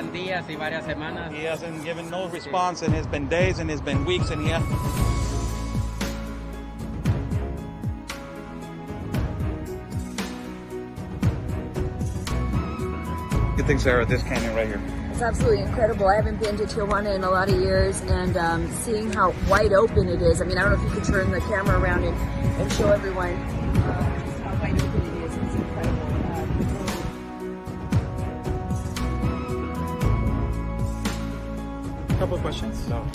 pasan días y varias semanas. He hasn't given no response, and it's been days, and it's been weeks, and What do you think, Sarah, of this canyon right here? It's absolutely incredible. I haven't been to Tijuana in a lot of years, and seeing how wide open it is. I mean, I don't know if you could turn the camera around and show everyone just how wide open it is. It's incredible. A couple of questions. So.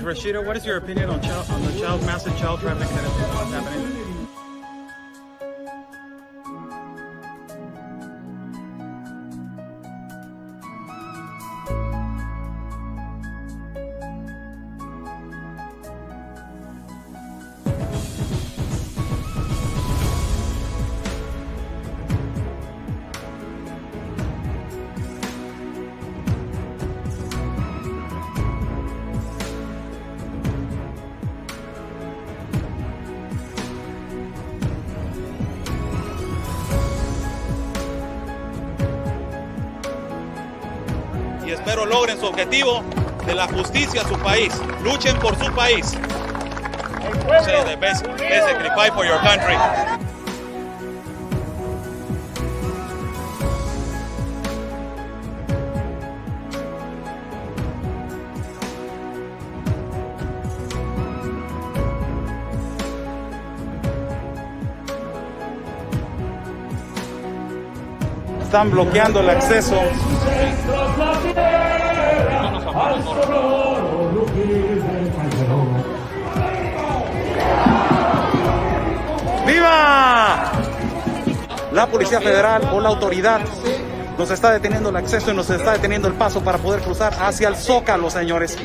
Rashida, what is your opinion on the massive child trafficking that is happening? Y espero logren su objetivo de la justicia a su país. Luchen por su país. Say the basically fight for your country. Están bloqueando el acceso. ¡Viva! La Policía Federal o la autoridad nos está deteniendo el acceso y nos está deteniendo el paso para poder cruzar hacia el Zócalo, señores.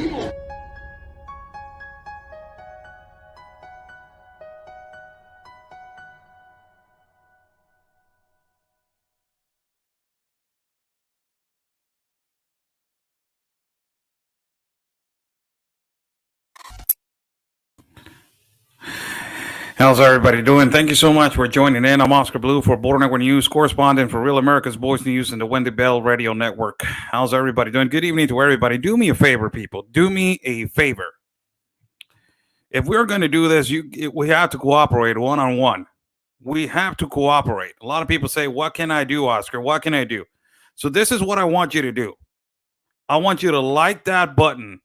How's everybody doing? Thank you so much for joining in. I'm Oscar Blue for Border Network News, correspondent for Real America's Voice News and the Wendy Bell Radio Network. How's everybody doing? Good evening to everybody. Do me a favor, people. Do me a favor. If we're going to do this, we have to cooperate one-on-one. We have to cooperate. A lot of people say, what can I do, Oscar? What can I do? So this is what I want you to do. I want you to like that button.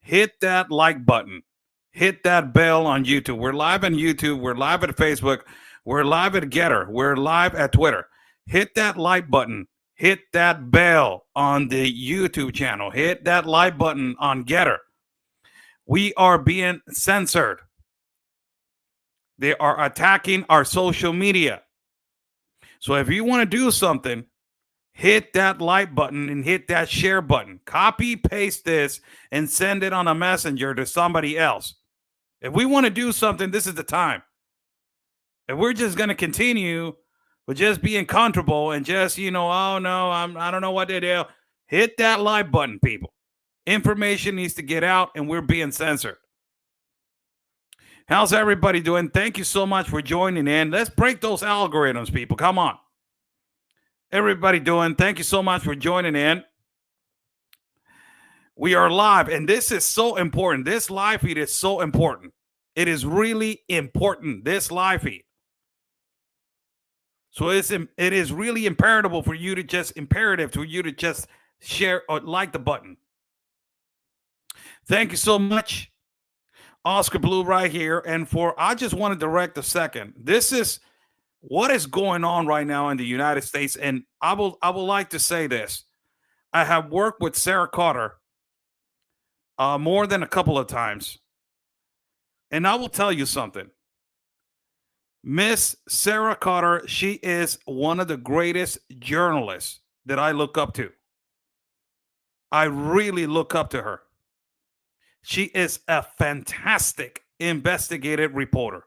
Hit that like button. Hit that bell on YouTube. We're live on YouTube. We're live at Facebook. We're live at Getter. We're live at Twitter. Hit that like button. Hit that bell on the YouTube channel. Hit that like button on Getter. We are being censored. They are attacking our social media. So if you want to do something, hit that like button and hit that share button. Copy, paste this, and send it on a messenger to somebody else. If we want to do something, this is the time. If we're just going to continue with just being comfortable and just, oh no, I don't know what to do. Hit that like button, people. Information needs to get out, and we're being censored. How's everybody doing? Thank you so much for joining in. Let's break those algorithms, people. Come on. Everybody doing? Thank you so much for joining in. We are live, and this is so important. This live feed is so important. It is really important, this live feed. So it is really imperative for you to just share or like the button. Thank you so much, Oscar Blue right here. And I just want to direct a second. This is what is going on right now in the United States. And I would like to say this. I have worked with Sarah Carter more than a couple of times. And I will tell you something. Miss Sarah Carter, she is one of the greatest journalists that I look up to. I really look up to her. She is a fantastic investigative reporter.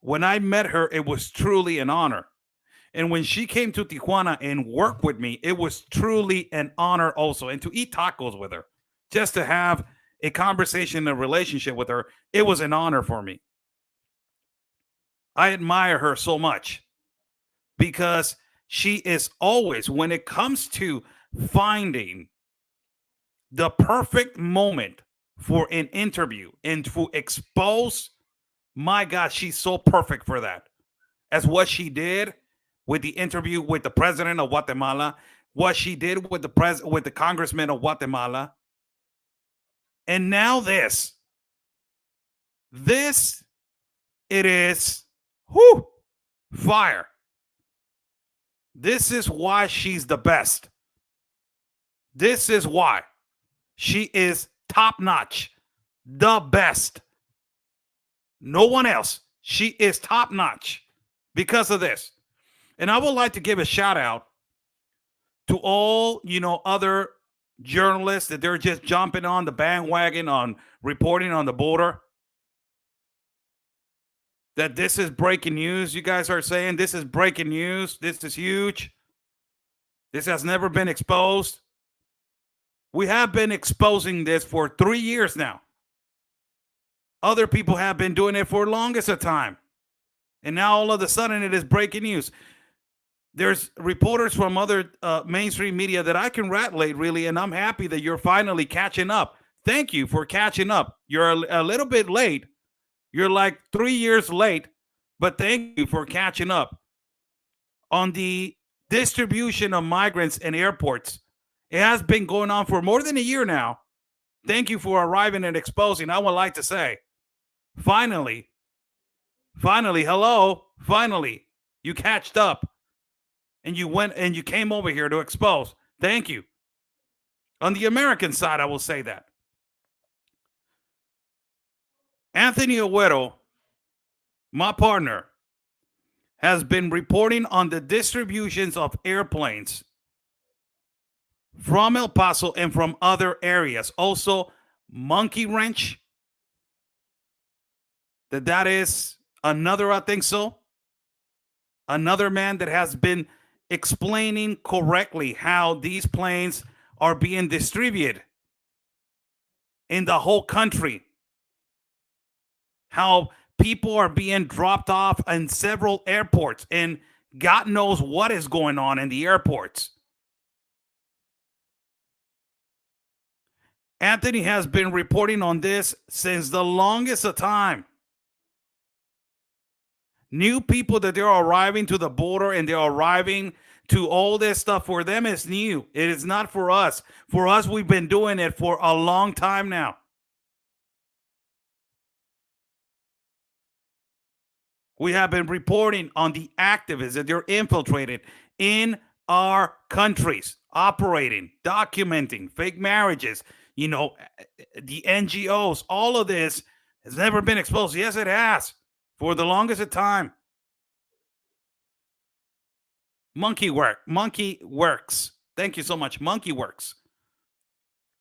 When I met her, it was truly an honor. And when she came to Tijuana and worked with me, it was truly an honor also. And to eat tacos with her, just to have a conversation, a relationship with her, it was an honor for me. I admire her so much because she is always, when it comes to finding the perfect moment for an interview and to expose, my God, she's so perfect for that. As what she did with the interview with the president of Guatemala, what she did with the congressman of Guatemala, and now this it is, whoo, fire. This is why she's the best. This is why she is top notch, the best. No one else. She is top notch because of this. And I would like to give a shout out to all, other journalists that they're just jumping on the bandwagon on reporting on the border. That this is breaking news. You guys are saying this is breaking news. This is huge. This has never been exposed. We have been exposing this for 3 years now. Other people have been doing it for longest of time. And now all of a sudden it is breaking news. There's reporters from other mainstream media that I congratulate, really, and I'm happy that you're finally catching up. Thank you for catching up. You're a little bit late. You're like 3 years late, but thank you for catching up on the distribution of migrants in airports. It has been going on for more than a year now. Thank you for arriving and exposing. I would like to say, finally, hello, finally, you catched up and you went and you came over here to expose. Thank you. On the American side, I will say that. Anthony Agüero, my partner, has been reporting on the distributions of airplanes from El Paso and from other areas. Also, Monkey Wrench. That is another, I think so. Another man that has been explaining correctly how these planes are being distributed in the whole country. How people are being dropped off in several airports, and God knows what is going on in the airports. Anthony has been reporting on this since the longest of time. New people that they're arriving to the border and they're arriving to all this stuff, for them is new. It is not for us. For us, we've been doing it for a long time now. We have been reporting on the activists that they're infiltrated in our countries, operating, documenting fake marriages, the NGOs. All of this has never been exposed. Yes, it has, for the longest of time. Monkey Works. Thank you so much, Monkey Works.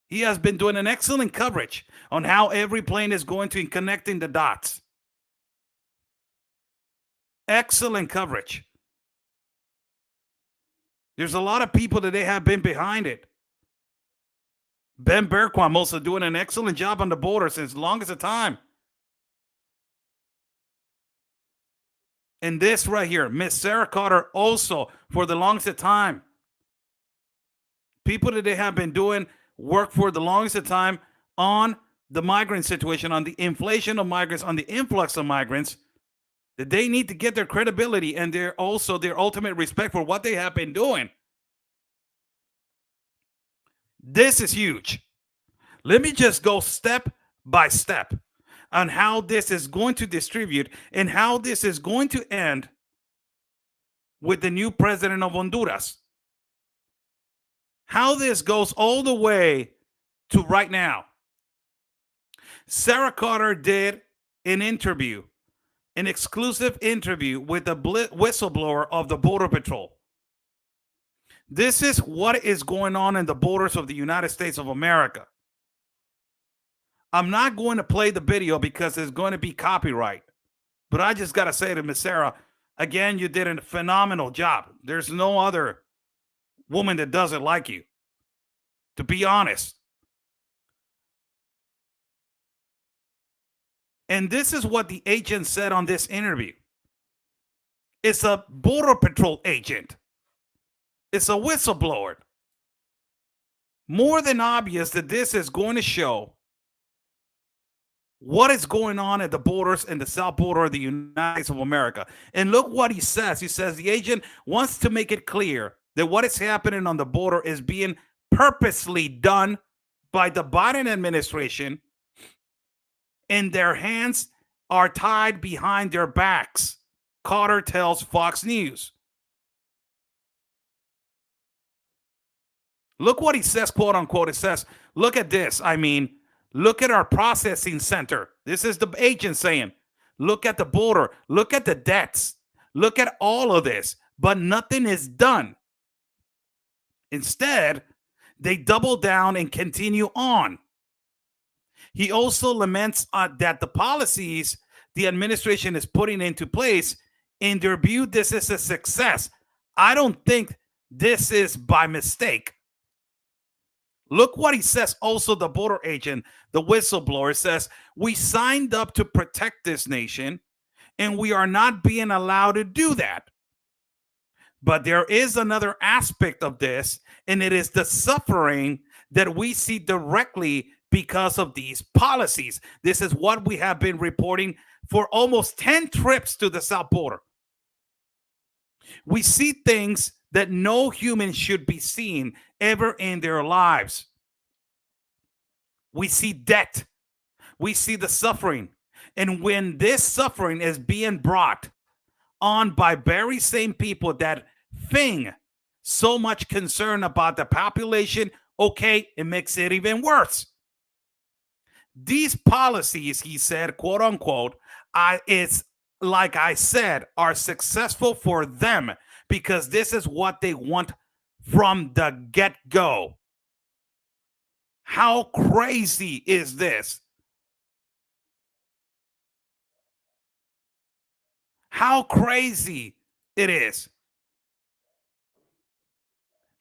He has been doing an excellent coverage on how every plane is going to connecting the dots. Excellent coverage. There's a lot of people that they have been behind it. Ben Berquam also doing an excellent job on the border since longest of time. And this right here, Miss Sarah Carter, also for the longest of time. People that they have been doing work for the longest of time on the migrant situation, on the inflation of migrants, on the influx of migrants, that they need to get their credibility and their ultimate respect for what they have been doing. This is huge. Let me just go step by step on how this is going to distribute and how this is going to end with the new president of Honduras. How this goes all the way to right now. Sarah Carter did an exclusive interview with the whistleblower of the Border Patrol. This is what is going on in the borders of the United States of America. I'm not going to play the video because there's going to be copyright. But I just got to say to Miss Sarah, again, you did a phenomenal job. There's no other woman that does it like you. To be honest. And this is what the agent said on this interview. It's a Border Patrol agent, it's a whistleblower. More than obvious that this is going to show what is going on at the borders in the south border of the United States of America. And look what he says. He says the agent wants to make it clear that what is happening on the border is being purposely done by the Biden administration, and their hands are tied behind their backs. Carter tells Fox News. Look what he says, quote unquote. It says, look at this. I mean, look at our processing center. This is the agent saying, look at the border. Look at the debts. Look at all of this. But nothing is done. Instead, they double down and continue on. He also laments that the policies the administration is putting into place, in their view, this is a success. I don't think this is by mistake. Look what he says. Also, the border agent, the whistleblower, says, we signed up to protect this nation, and we are not being allowed to do that. But there is another aspect of this, and it is the suffering that we see directly because of these policies. This is what we have been reporting for almost 10 trips to the south border. We see things that no human should be seeing ever in their lives. We see debt. We see the suffering. And when this suffering is being brought on by very same people that thing so much concern about the population, okay, it makes it even worse. These policies, he said, quote unquote, it's like I said, are successful for them because this is what they want from the get-go. How crazy is this? How crazy it is.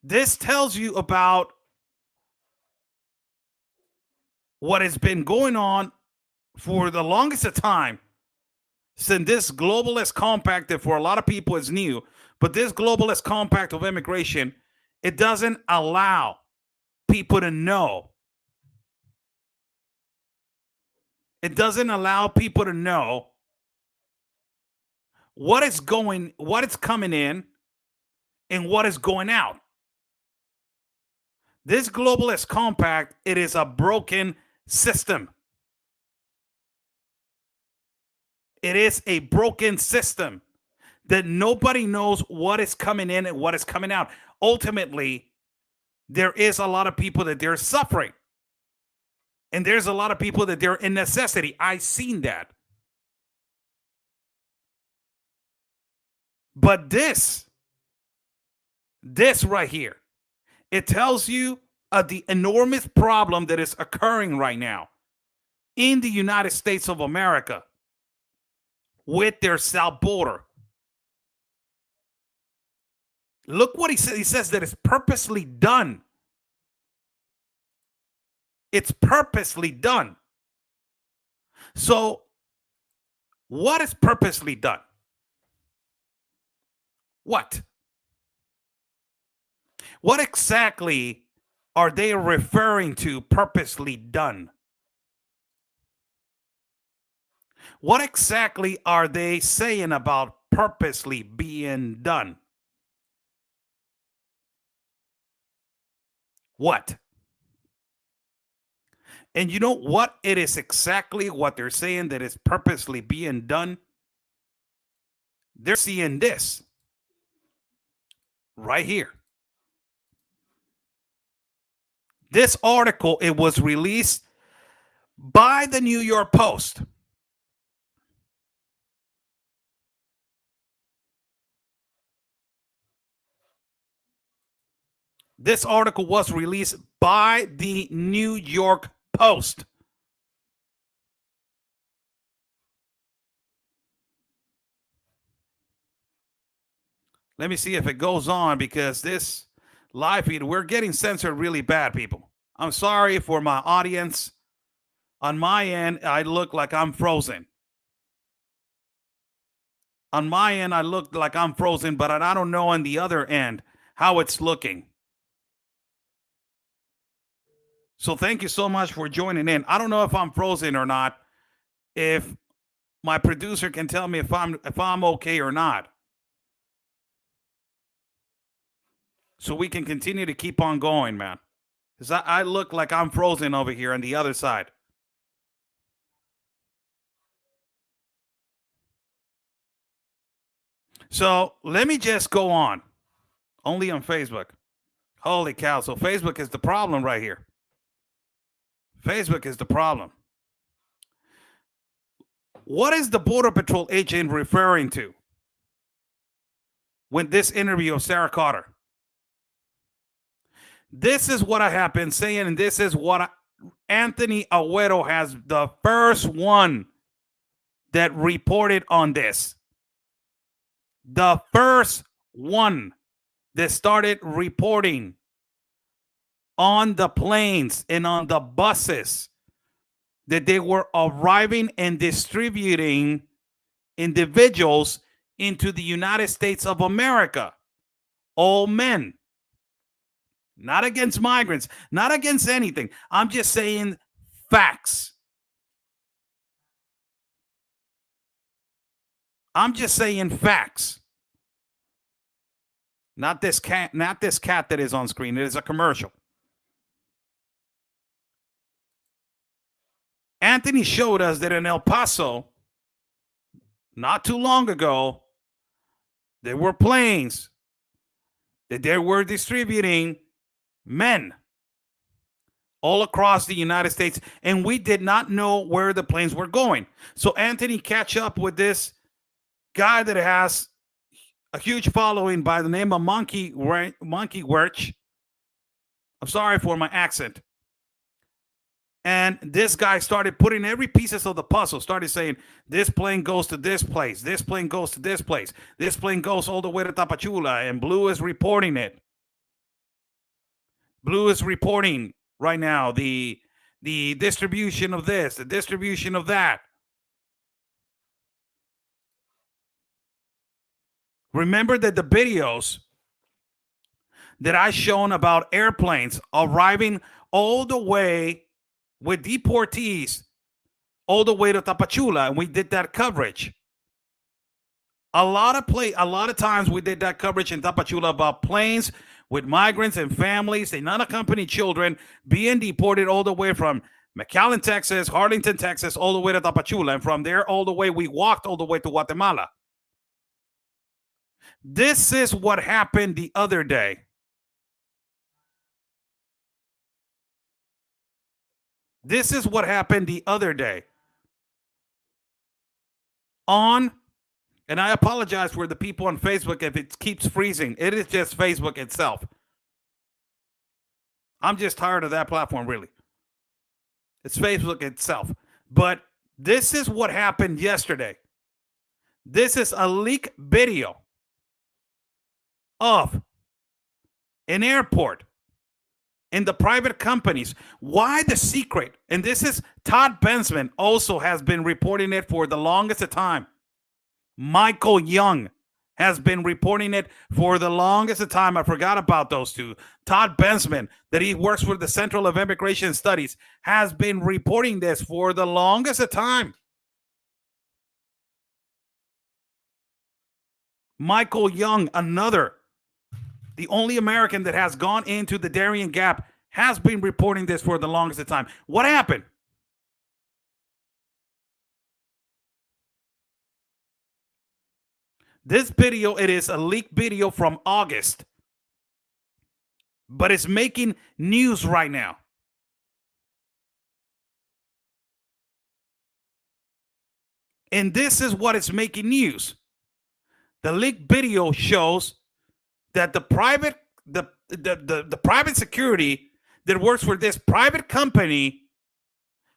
This tells you about what has been going on for the longest of time since this globalist compact that for a lot of people is new, but this globalist compact of immigration, it doesn't allow people to know. It doesn't allow people to know what is coming in and what is going out. This globalist compact, it is a broken system. It is a broken system that nobody knows what is coming in and what is coming out. Ultimately, there is a lot of people that they're suffering. And there's a lot of people that they're in necessity. I've seen that. But this right here, it tells you the enormous problem that is occurring right now in the United States of America with their south border. Look what he says. He says that it's purposely done. It's purposely done. So, what is purposely done? What? What exactly are they referring to purposely done? What exactly are they saying about purposely being done? What? And you know what? It is exactly what they're saying that is purposely being done. They're seeing this right here. This article, it was released by the New York Post. This article was released by the New York Post. Let me see if it goes on because this live feed, we're getting censored really bad, people. I'm sorry for my audience. On my end, I look like I'm frozen. On my end, I look like I'm frozen, but I don't know on the other end how it's looking. So thank you so much for joining in. I don't know if I'm frozen or not. If my producer can tell me if I'm okay or not, so we can continue to keep on going, man. Because I look like I'm frozen over here on the other side. So let me just go on. Only on Facebook. Holy cow. So Facebook is the problem right here. Facebook is the problem. What is the Border Patrol agent referring to with this interview of Sarah Carter? This is what I have been saying, and this is what Anthony Agüero has the first one that reported on this. The first one that started reporting on the planes and on the buses that they were arriving and distributing individuals into the United States of America. All men. Not against migrants, not against anything. I'm just saying facts. I'm just saying facts. Not this cat that is on screen. It is a commercial. Anthony showed us that in El Paso, not too long ago, there were planes that they were distributing men all across the United States, and we did not know where the planes were going. So Anthony catch up with this guy that has a huge following by the name of Monkey Werch. I'm sorry for my accent. And this guy started putting every pieces of the puzzle, started saying, this plane goes to this place, this plane goes to this place, this plane goes all the way to Tapachula, and Blue is reporting it. Blue is reporting right now the distribution of this, the distribution of that. Remember that the videos that I shown about airplanes arriving all the way with deportees all the way to Tapachula, and we did that coverage. A lot of times we did that coverage in Tapachula about planes with migrants and families and unaccompanied children being deported all the way from McAllen, Texas, Harlingen, Texas, all the way to Tapachula, and from there all the way we walked all the way to Guatemala. This is what happened the other day. This is what happened the other day. And I apologize for the people on Facebook if it keeps freezing. It is just Facebook itself. I'm just tired of that platform, really. It's Facebook itself. But this is what happened yesterday. This is a leak video of an airport and the private companies. Why the secret? And this is Todd Bensman also has been reporting it for the longest time. Michael Young has been reporting it for the longest time. I forgot about those two. Todd Bensman, that he works for the Center of Immigration Studies, has been reporting this for the longest time. Michael Young, the only American that has gone into the Darien Gap, has been reporting this for the longest time. What happened? This video, it is a leaked video from August, but it's making news right now. And this is what is making news. The leaked video shows that the private security that works for this private company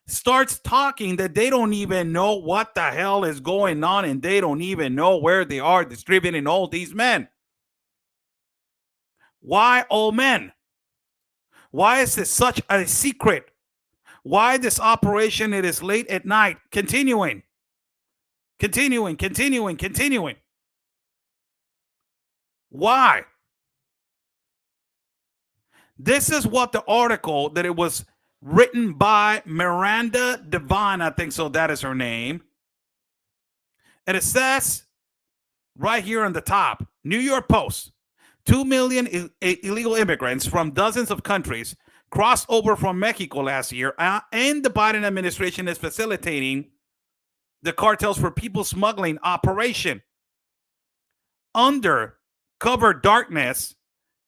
starts talking that they don't even know what the hell is going on, and they don't even know where they are distributing all these men. Why all men? Why is this such a secret? Why this operation? It is late at night. Continuing. Why? This is what the article that it was written by Miranda Devine, I think so, that is her name. And it says right here on the top, New York Post, 2 million illegal immigrants from dozens of countries crossed over from Mexico last year, and the Biden administration is facilitating the cartels for people smuggling operation. Under cover darkness,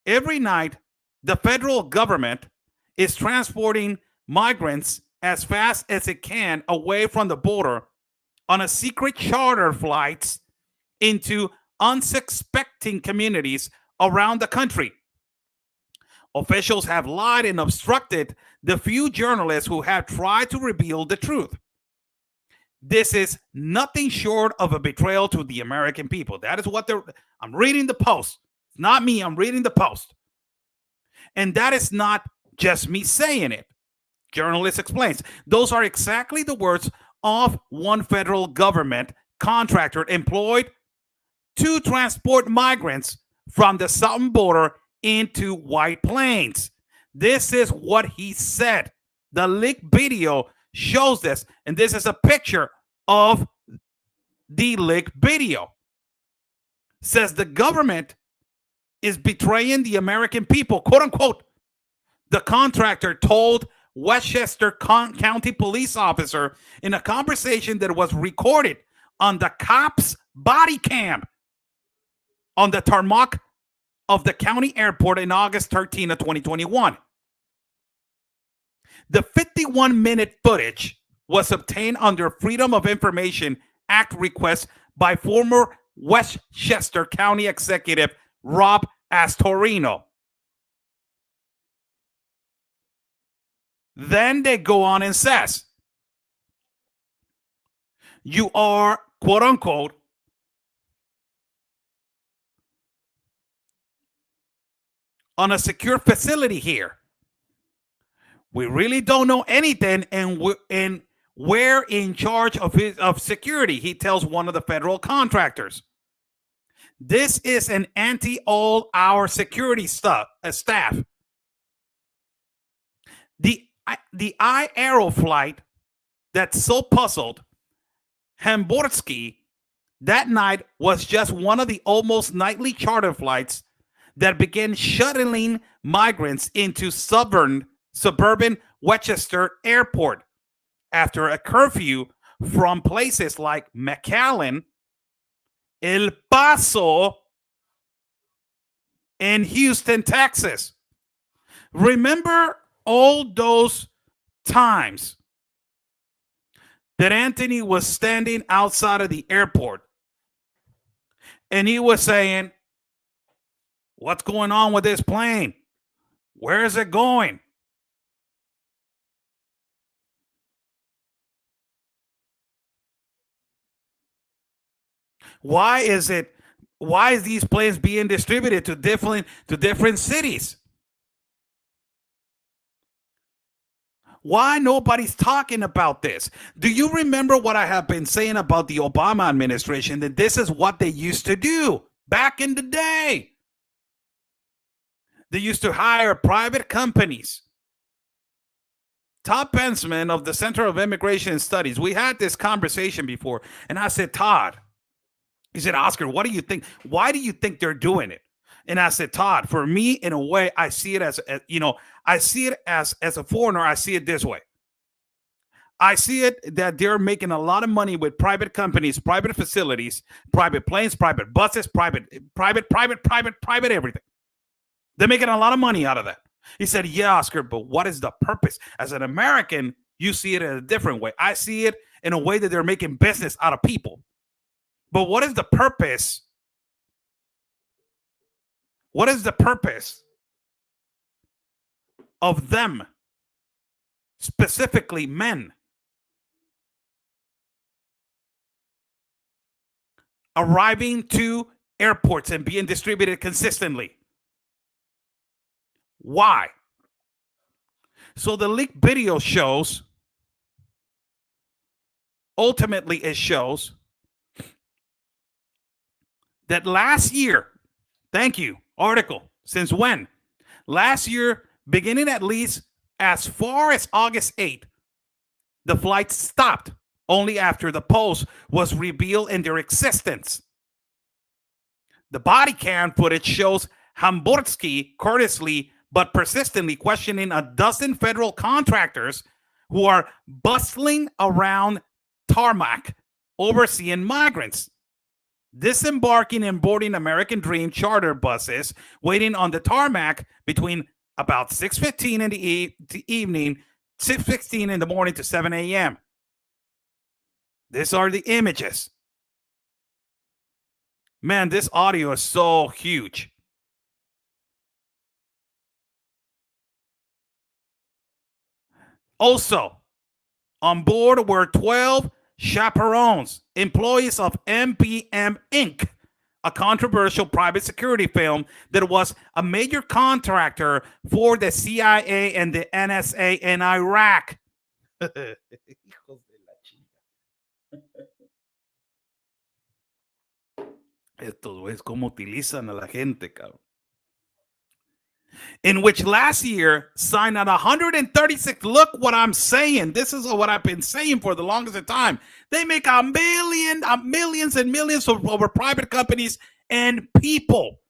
every night, the federal government is transporting migrants as fast as it can away from the border on a secret charter flights into unsuspecting communities around the country. Officials have lied and obstructed the few journalists who have tried to reveal the truth. This is nothing short of a betrayal to the American people. That is what I'm reading the Post. It's not me. I'm reading the Post. And that is not just me saying it. Journalist explains. Those are exactly the words of one federal government contractor employed to transport migrants from the southern border into White Plains. This is what he said. The leaked video shows this, and this is a picture of the leaked video. Says the government is betraying the American people, quote unquote. The contractor told Westchester County police officer in a conversation that was recorded on the cop's body cam on the tarmac of the county airport in August 13 of 2021. The 51-minute footage was obtained under Freedom of Information Act request by former Westchester County Executive Rob Astorino. Then they go on and says, you are, quote unquote, on a secure facility here. We really don't know anything, and we're in charge of security, he tells one of the federal contractors. This is an anti-all our security staff. The Aero flight that so puzzled Hamborski that night was just one of the almost nightly charter flights that began shuttling migrants into suburban Westchester Airport after a curfew from places like McAllen, El Paso, and Houston, Texas. Remember all those times that Anthony was standing outside of the airport and he was saying, what's going on with this plane? Where is it going? Why is these planes being distributed to different cities? Why nobody's talking about this? Do you remember what I have been saying about the Obama administration, that this is what they used to do back in the day? They used to hire private companies. Todd Pensman of the Center of Immigration Studies, we had this conversation before, and I said, Todd, he said, Oscar, what do you think? Why do you think they're doing it? And I said, Todd, for me, in a way, I see it as a foreigner, I see it this way. I see it that they're making a lot of money with private companies, private facilities, private planes, private buses, private everything. They're making a lot of money out of that. He said, yeah, Oscar, but what is the purpose? As an American, you see it in a different way. I see it in a way that they're making business out of people. But what is the purpose? What is the purpose of them, specifically men, arriving to airports and being distributed consistently? Why? So the leaked video shows ultimately it shows that last year, thank you, article, since when? Last year, beginning at least as far as August 8th, the flight stopped only after the post was revealed in their existence. The body cam footage shows Hamburgsky courteously but persistently questioning a dozen federal contractors who are bustling around tarmac overseeing migrants, disembarking and boarding American Dream charter buses, waiting on the tarmac between about 6:15 in the evening, 6:15 in the morning to 7 a.m. These are the images. Man, this audio is so huge. Also, on board were 12 chaperones, employees of MPM Inc., a controversial private security firm that was a major contractor for the CIA and the NSA in Iraq. Esto es como utilizan a la gente, cabrón. In which last year signed on 136. Look what I'm saying. This is what I've been saying for the longest time. They make millions and millions over private companies and people.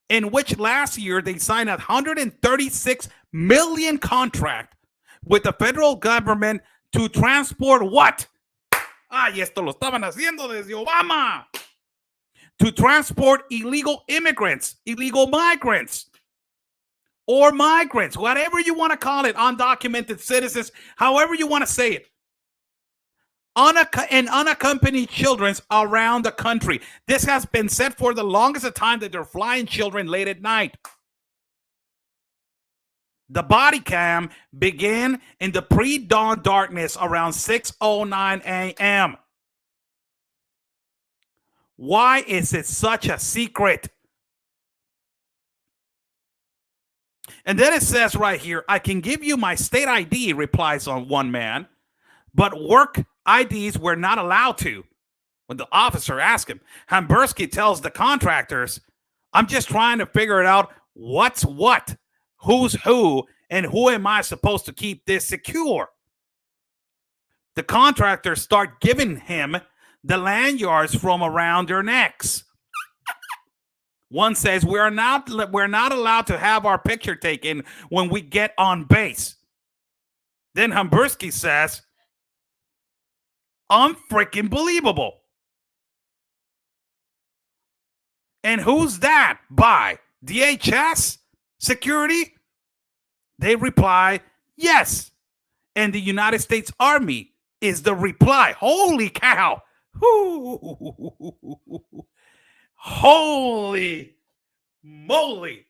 In which last year they signed a 136 million contract with the federal government to transport what? Y esto lo estaban haciendo desde Obama. To transport illegal immigrants, illegal migrants, or migrants, whatever you want to call it, undocumented citizens, however you want to say it, and unaccompanied children around the country. This has been said for the longest time that they're flying children late at night. The body cam began in the pre-dawn darkness around 6:09 a.m. Why is it such a secret? And then it says right here, I can give you my state ID, replies on one man, but work IDs were not allowed to. When the officer asked him, Hamburgsky tells the contractors, I'm just trying to figure it out what's what, who's who, and who am I supposed to keep this secure? The contractors start giving him the lanyards from around their necks. One says, we're not allowed to have our picture taken when we get on base. Then Hamburgsky says, unfreaking believable. And who's that? By DHS security? They reply, yes. And the United States Army is the reply. Holy cow. Holy moly.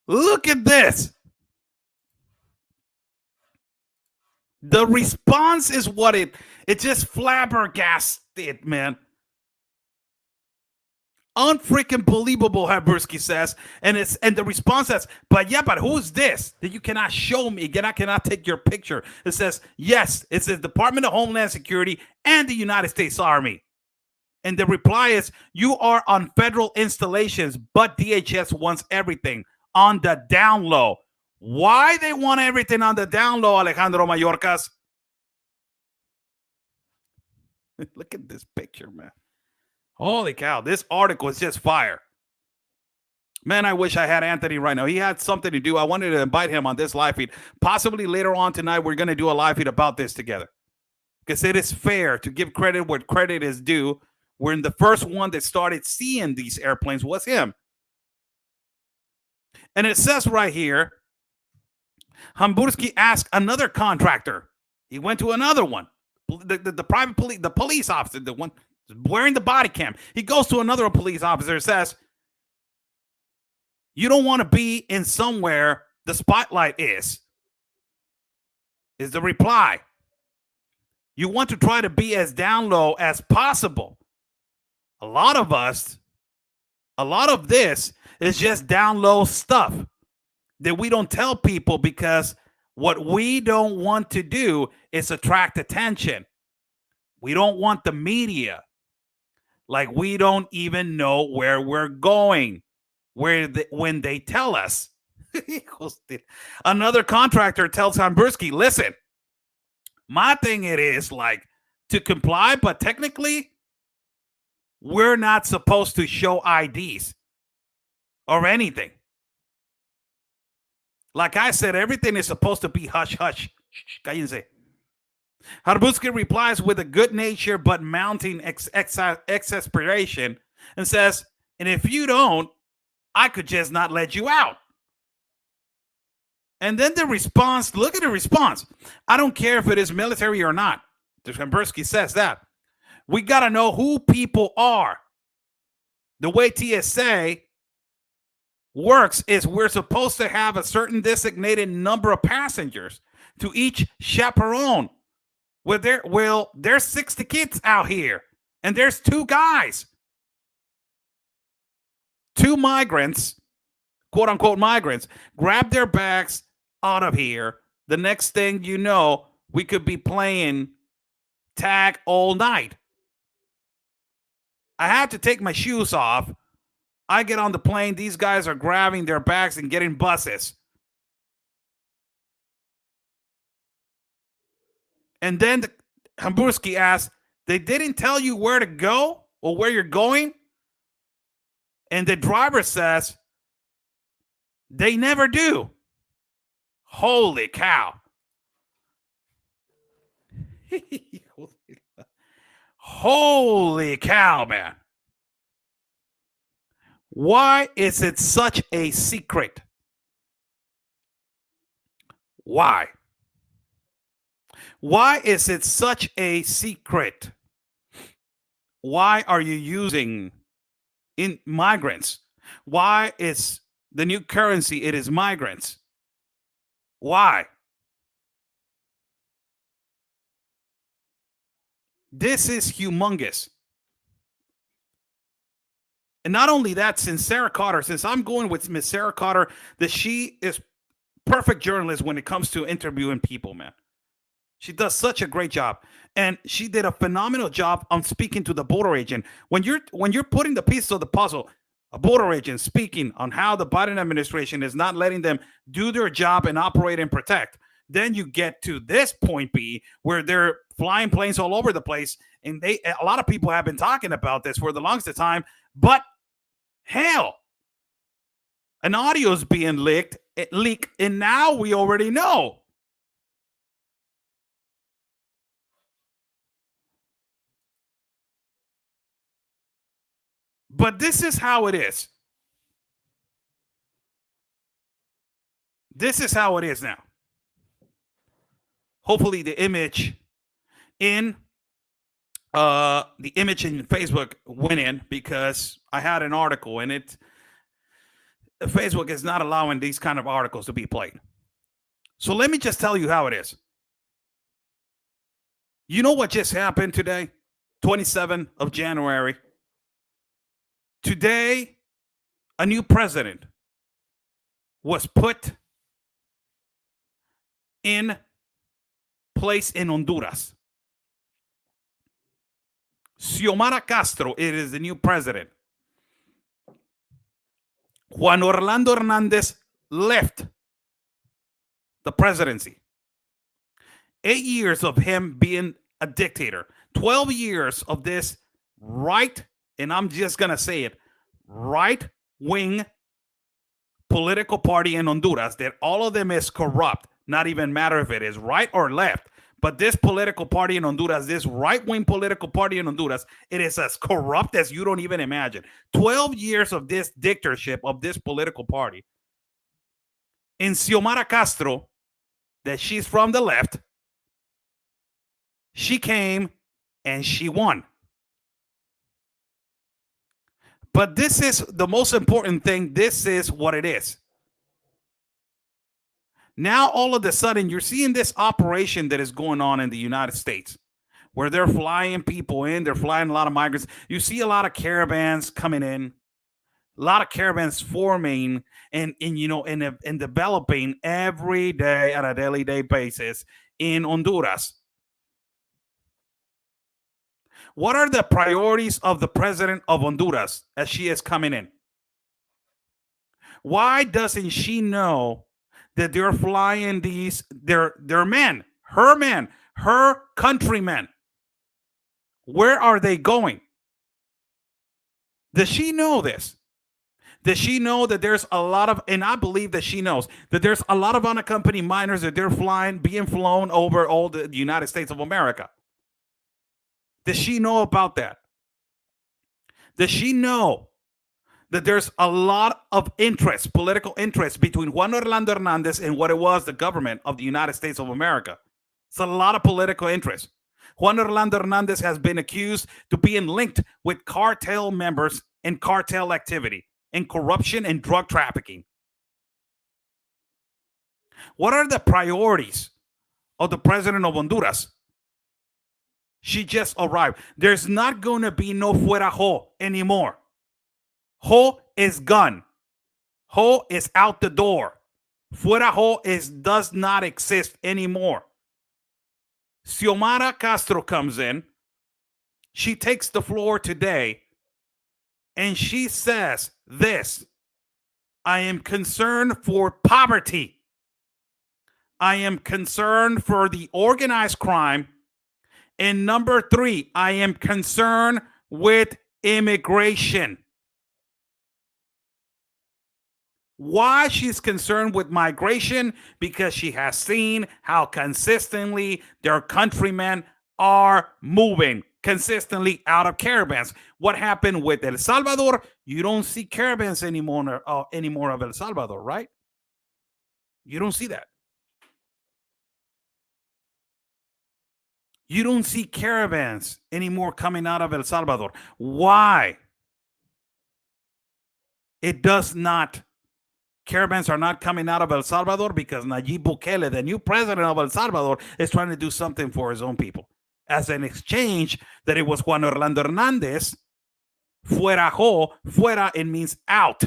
Look at this. The response is what it just flabbergasted, man. Unfreaking believable, Hamburgsky says, and the response says, but who's this that you cannot show me? I cannot take your picture. It says, yes, it's the Department of Homeland Security and the United States Army. And the reply is, you are on federal installations, but DHS wants everything on the down low. Why they want everything on the down low, Alejandro Mayorkas? Look at this picture, man. Holy cow, this article is just fire. Man, I wish I had Anthony right now. He had something to do. I wanted to invite him on this live feed. Possibly later on tonight, we're going to do a live feed about this together. Because it is fair to give credit where credit is due. When the first one that started seeing these airplanes was him. And it says right here, Hamburgsky asked another contractor. He went to another one. The private police, the police officer, the one wearing the body cam. He goes to another police officer and says, you don't want to be in somewhere the spotlight is the reply. You want to try to be as down low as possible. A lot of us A lot of this is just down low stuff that we don't tell people because what we don't want to do is attract attention. We don't want the media. Like we don't even know where we're going when they tell us. Another contractor tells Hambursky, listen, my thing it is like to comply, but technically we're not supposed to show IDs or anything. Like I said, everything is supposed to be hush hush. Cállense. Harbutsky replies with a good nature but mounting exasperation and says, and if you don't, I could just not let you out. And then the response, look at the response. I don't care if it is military or not. Hambursky says that. We got to know who people are. The way TSA works is we're supposed to have a certain designated number of passengers to each chaperone. There's 60 kids out here, and there's 2 guys, 2 migrants, quote unquote migrants, grab their bags out of here. The next thing you know, we could be playing tag all night. I had to take my shoes off. I get on the plane. These guys are grabbing their bags and getting buses. And then Hambursky asks, they didn't tell you where to go or where you're going? And the driver says, they never do. Holy cow. Holy cow, man. Why is it such a secret? Why? Why is it such a secret? Why are you using migrants? Why is the new currency, it is migrants? Why? This is humongous. And not only that, since I'm going with Miss Sarah Carter, that she is perfect journalist when it comes to interviewing people, man. She does such a great job. And she did a phenomenal job on speaking to the border agent. When you're putting the pieces of the puzzle, a border agent speaking on how the Biden administration is not letting them do their job and operate and protect, then you get to this point B where they're flying planes all over the place. And a lot of people have been talking about this for the longest of time, but hell, an audio is being leaked, and now we already know. But this is how it is. This is how it is now. Hopefully the image in Facebook went in because I had an article in it. Facebook is not allowing these kind of articles to be played. So let me just tell you how it is. You know what just happened today? 27th of January. Today, a new president was put in place in Honduras. Xiomara Castro, it is the new president. Juan Orlando Hernandez left the presidency. 8 years of him being a dictator. 12 years of this right, and I'm just going to say it, right-wing political party in Honduras that all of them is corrupt. Not even matter if it is right or left. But this political party in Honduras, this right-wing political party in Honduras, it is as corrupt as you don't even imagine. 12 years of this dictatorship of this political party. In Xiomara Castro, that she's from the left, she came and she won. But this is the most important thing. This is what it is. Now, all of a sudden, you're seeing this operation that is going on in the United States where they're flying people in. They're flying a lot of migrants. You see a lot of caravans coming in. A lot of caravans forming and and developing every day on a daily day basis in Honduras. What are the priorities of the president of Honduras as she is coming in? Why doesn't she know that they're flying their men, her countrymen? Where are they going? Does she know this? Does she know that there's a lot of, and I believe that she knows that there's a lot of unaccompanied minors that they're being flown over all the United States of America? Does she know about that? Does she know that there's a lot of interest, political interest, between Juan Orlando Hernandez and what it was the government of the United States of America? It's a lot of political interest. Juan Orlando Hernandez has been accused to being linked with cartel members and cartel activity and corruption and drug trafficking. What are the priorities of the president of Honduras? She just arrived. There's not going to be no fuera ho anymore. Ho is gone. Ho is out the door. Fuera ho does not exist anymore. Xiomara Castro comes in. She takes the floor today and she says this: I am concerned for poverty. I am concerned for the organized crime. And number 3, I am concerned with immigration. Why she's concerned with migration? Because she has seen how consistently their countrymen are moving consistently out of caravans. What happened with El Salvador? You don't see caravans anymore of El Salvador, right? You don't see that. You don't see caravans anymore coming out of El Salvador. Why? It does not. Caravans are not coming out of El Salvador because Nayib Bukele, the new president of El Salvador, is trying to do something for his own people. As an exchange, that it was Juan Orlando Hernandez, fuera ho, fuera, it means out.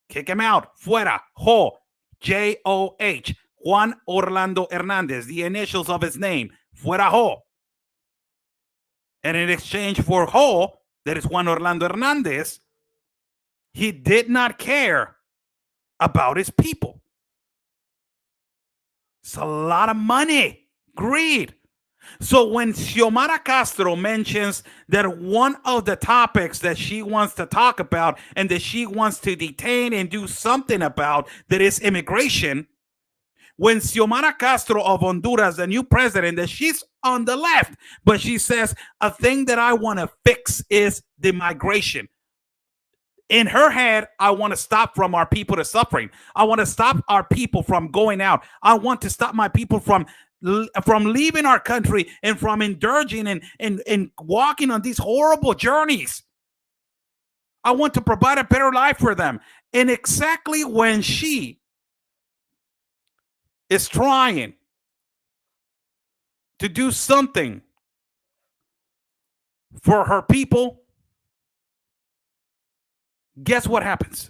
Kick him out. Fuera, ho, J-O-H. Juan Orlando Hernandez, the initials of his name, fuera ho. And in exchange for ho, that is Juan Orlando Hernandez, he did not care about his people. It's a lot of money, greed. So when Xiomara Castro mentions that one of the topics that she wants to talk about and that she wants to detain and do something about, that is immigration, when Xiomara Castro of Honduras, the new president, that she's on the left, but she says a thing that I want to fix is the migration. In her head, I want to stop from our people to suffering. I want to stop our people from going out. I want to stop my people from leaving our country and from indulging and walking on these horrible journeys. I want to provide a better life for them. And exactly when she is trying to do something for her people, guess what happens?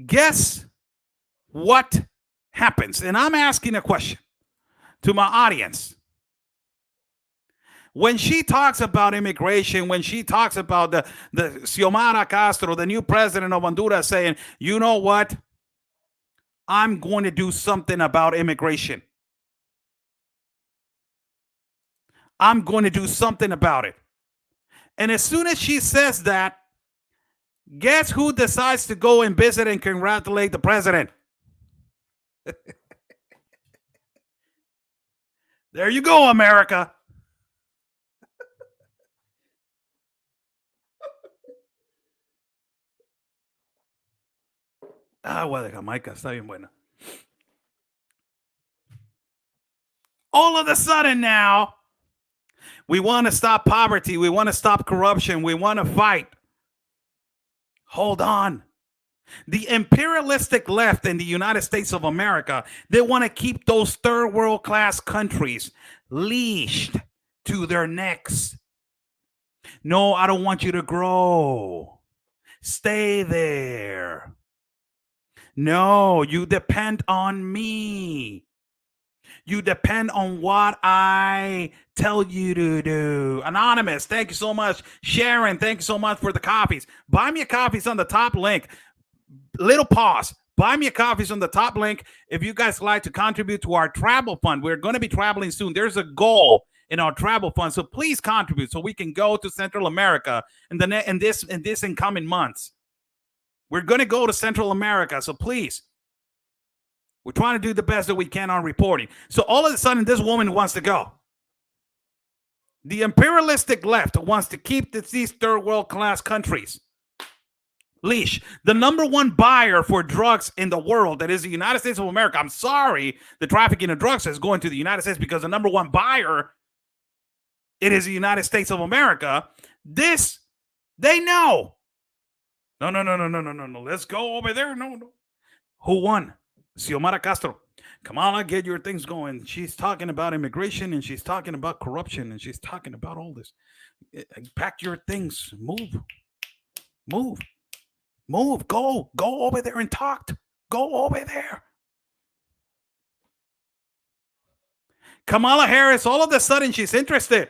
Guess what happens? And I'm asking a question to my audience. When she talks about immigration, when she talks about the Xiomara Castro, the new president of Honduras, saying, you know what? I'm going to do something about immigration. I'm going to do something about it. And as soon as she says that, guess who decides to go and visit and congratulate the president? There you go, America. Agua de Jamaica está bien buena. All of a sudden now, we want to stop poverty. We want to stop corruption. We want to fight. Hold on. The imperialistic left in the United States of America, they want to keep those third world class countries leashed to their necks. No, I don't want you to grow. Stay there. No, you depend on me. You depend on what I tell you to do. Anonymous, thank you so much. Sharon, thank you so much for the coffees. Buy me a coffees on the top link. Little pause. Buy me a coffees on the top link if you guys like to contribute to our travel fund. We're going to be traveling soon. There's a goal in our travel fund, so please contribute so we can go to Central America in this incoming months. We're going to go to Central America, so please. We're trying to do the best that we can on reporting. So all of a sudden, this woman wants to go. The imperialistic left wants to keep these third world class countries leash. The number one buyer for drugs in the world, that is the United States of America. I'm sorry, the trafficking of drugs is going to the United States because the number one buyer, it is the United States of America. This, they know. No. Let's go over there. No. Who won? Xiomara Castro. Kamala, get your things going. She's talking about immigration and she's talking about corruption and she's talking about all this. Pack your things. Move. Go over there and talk. Go over there. Kamala Harris, all of a sudden, she's interested.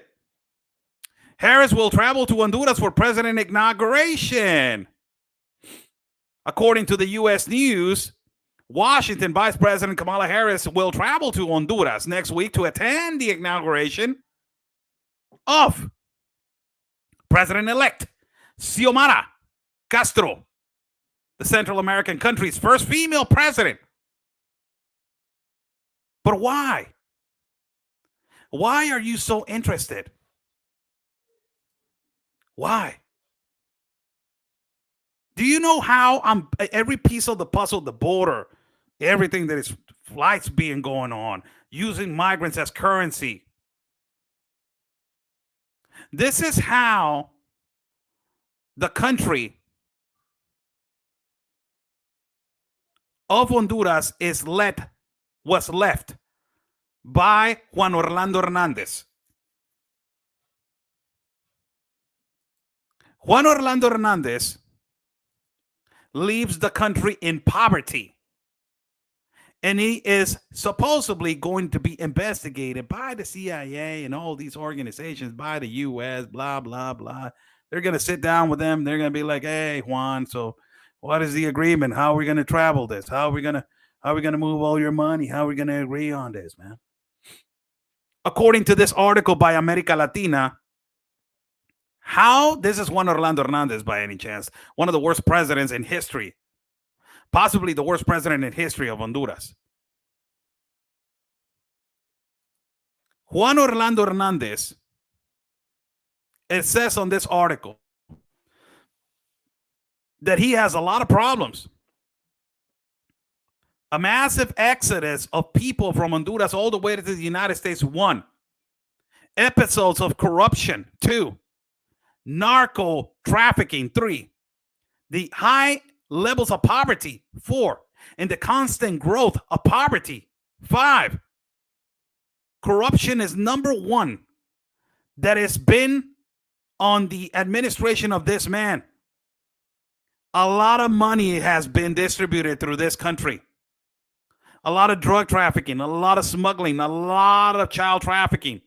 Harris will travel to Honduras for president inauguration. According to the U.S. News, Washington Vice President Kamala Harris will travel to Honduras next week to attend the inauguration of President-elect Xiomara Castro, the Central American country's first female president. But why? Why are you so interested? Why? Do you know how every piece of the puzzle, the border, everything that is flights being going on, using migrants as currency? This is how the country of Honduras was left by Juan Orlando Hernandez. Juan Orlando Hernandez leaves the country in poverty. And he is supposedly going to be investigated by the CIA and all these organizations, by the U.S., blah, blah, blah. They're going to sit down with them. They're going to be like, hey, Juan, so what is the agreement? How are we going to travel this? How are we going to move all your money? How are we going to agree on this, man? According to this article by America Latina, this is Juan Orlando Hernandez, by any chance, one of the worst presidents in history, possibly the worst president in history of Honduras. Juan Orlando Hernandez, it says on this article that he has a lot of problems. A massive exodus of people from Honduras all the way to the United States, 1. Episodes of corruption, 2. Narco trafficking, 3. The high levels of poverty, 4. And the constant growth of poverty, 5. Corruption is number 1 that has been on the administration of this man. A lot of money has been distributed through this country. A lot of drug trafficking, a lot of smuggling, a lot of child trafficking,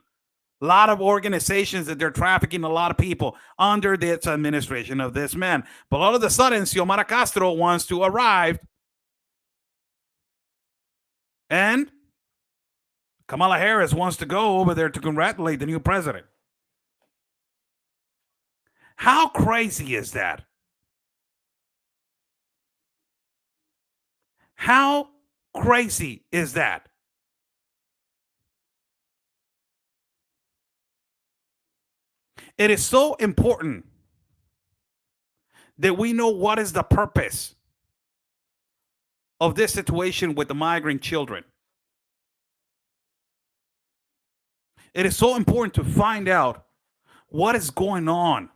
a lot of organizations that they're trafficking a lot of people under this administration of this man. But all of a sudden, Xiomara Castro wants to arrive, and Kamala Harris wants to go over there to congratulate the new president. How crazy is that? How crazy is that? It is so important that we know what is the purpose of this situation with the migrant children. It is so important to find out what is going on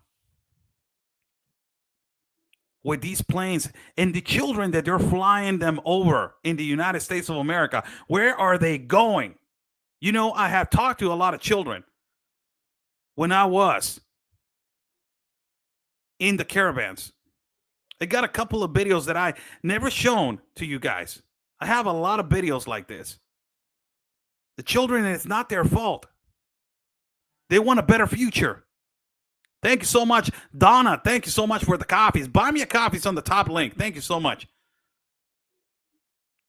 with these planes and the children that they're flying them over in the United States of America. Where are they going? You know, I have talked to a lot of children when I was in the caravans. I got a couple of videos that I never shown to you guys. I have a lot of videos like this. The children, it's not their fault. They want a better future. Thank you so much, Donna. Thank you so much for the coffees. Buy me a coffee. It's on the top link. Thank you so much.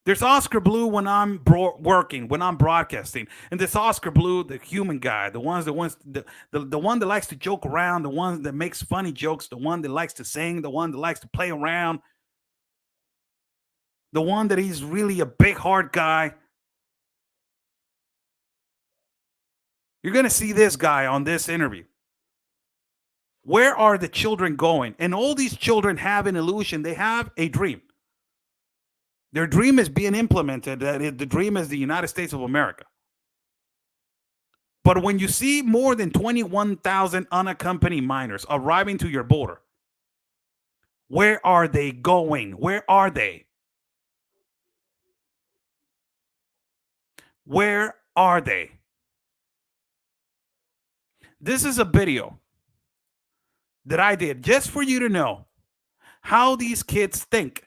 There's Oscar Blue when I'm working, when I'm broadcasting, and this Oscar Blue, the human guy, the one that likes to joke around, the one that makes funny jokes, the one that likes to sing, the one that likes to play around, the one that he's really a big heart guy. You're gonna see this guy on this interview. Where are the children going? And all these children have an illusion. They have a dream. Their dream is being implemented. The dream is the United States of America. But when you see more than 21,000 unaccompanied minors arriving to your border, where are they going? Where are they? Where are they? This is a video that I did just for you to know how these kids think.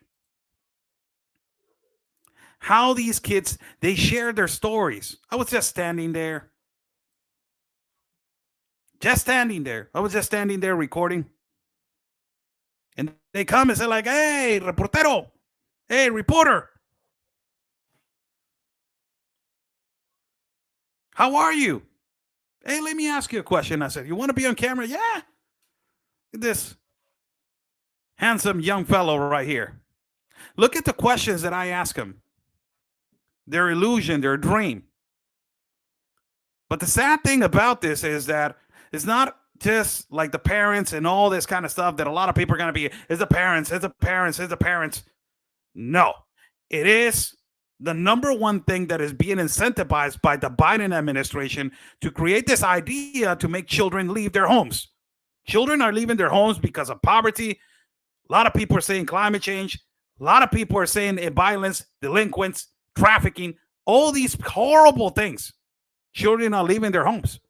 How these kids, they share their stories. I was just standing there. I was just standing there recording. And they come and say like, hey, reportero. Hey, reporter. How are you? Hey, let me ask you a question. I said, you want to be on camera? Yeah. This handsome young fellow right here. Look at the questions that I ask him. Their illusion, their dream. But the sad thing about this is that it's not just like the parents and all this kind of stuff that a lot of people are going to be, it's the parents. No, it is the number one thing that is being incentivized by the Biden administration to create this idea to make children leave their homes. Children are leaving their homes because of poverty. A lot of people are saying climate change. A lot of people are saying violence, delinquents, trafficking, all these horrible things. Children are leaving their homes.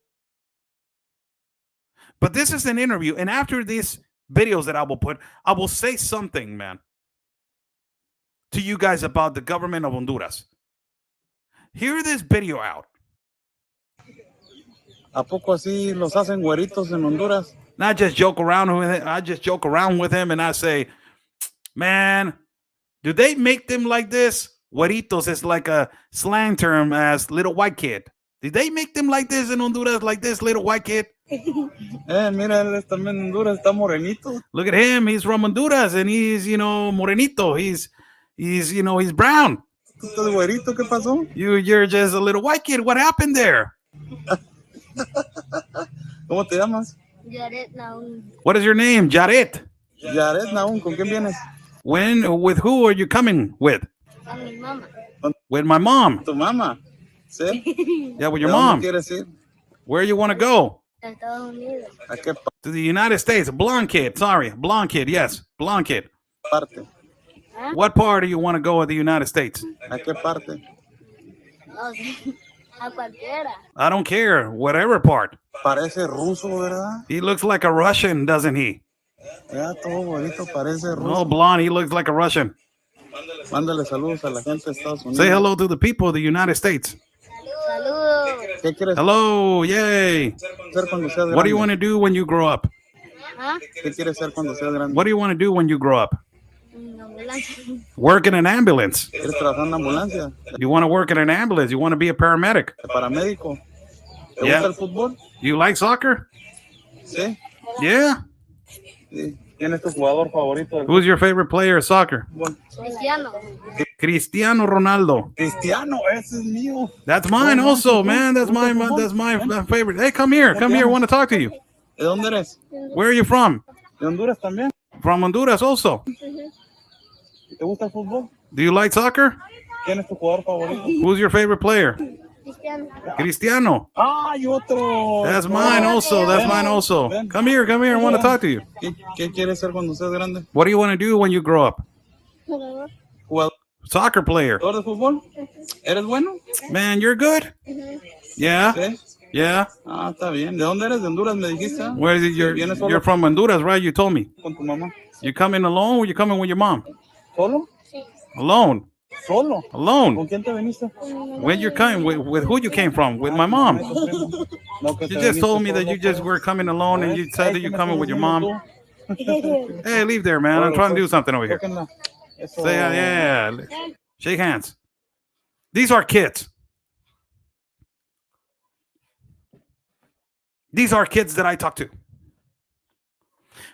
But this is an interview, and after these videos that I will put, I will say something, man, to you guys about the government of Honduras. Hear this video out. ¿A poco así los hacen güeritos en Honduras? And I just joke around with him. I just joke around with him, and I say, man, do they make them like this? Güeritos is like a slang term as little white kid. Did they make them like this in Honduras, like this little white kid? Mira, él es también en Honduras, está morenito. Look at him. He's from Honduras, and he's, morenito. He's brown. ¿Tú estás güerito? ¿Qué pasó? You're just a little white kid. What happened there? ¿Cómo te llamas? Jared Naun. What is your name? Jared. Jared Naun, ¿con quién vienes? With who are you coming with? Con mi mamá. With my mom. ¿Tu mamá? ¿Sí? Yeah, with your ¿De dónde mom. quieres ir? Where you want to go? De Estados Unidos. ¿A qué To the United States. A blonde kid. Sorry. Blonde kid. Yes. Blonde kid. parte? What part do you want to go of the United States? ¿A qué parte? No sé. A cualquiera. I don't care. Whatever part. Parece ruso, ¿verdad? He looks like a Russian, doesn't he? Ya, todo güerito, parece Oh, ruso. blonde. He looks like a Russian. Mándale saludos a la gente de Estados Unidos. Say hello to the people of the United States. Saludos. ¿Qué quieres Hello. Yay. ser cuando seas grande? What do you want to do when you grow up? ¿Ah? ¿Qué quieres ser cuando seas grande? What do you want to do when you grow up? Una ambulancia. Work in an ambulance. ¿Quieres trabajar en una ambulancia? You want to work in an ambulance. You want to be a paramedic. ¿De paramédico? ¿Te Yeah. gusta el fútbol? You like soccer? Sí. Yeah. Sí. ¿Quién es tu jugador favorito del Who's your favorite player of soccer? fútbol? Cristiano. Cristiano Ronaldo. Cristiano, ese es mío. That's mine also, man. That's my favorite. Hey, come here. Come here. I want to talk to you. ¿De dónde eres? Where are you from? ¿De Honduras también? From Honduras also. ¿Te gusta el fútbol? Do you like soccer? ¿Quién es tu jugador favorito? Who's your favorite player? Cristiano. Cristiano. ¡Ay, otro! That's mine also. That's mine also. Come here. Come here. I want to talk to you. ¿Qué quieres ser cuando seas grande? What do you want to do when you grow up? Jugador. ¿Jugador Soccer player. de fútbol? ¿Eres bueno? Man, you're good? Yeah. ¿Sí? Yeah. Ah, está bien. ¿De dónde eres? ¿De Honduras me dijiste? Where is it? ¿Vienes You're solo from Honduras, right? You told me. con tu mamá? You coming alone or you coming with your mom? ¿Solo? Alone. ¿Solo? Alone. ¿Con quién te viniste? Where you coming? With who you came from? With my mom. No, que You te just viniste told me that solo, you just pues. were coming alone and you said that ¿Qué you're me coming estás with your haciendo mom. tú? Hey, leave there, man. I'm Órale, trying to pues. do something over here. Tóquenla. Eso. Say yeah. Shake hands. These are kids. These are kids that I talk to.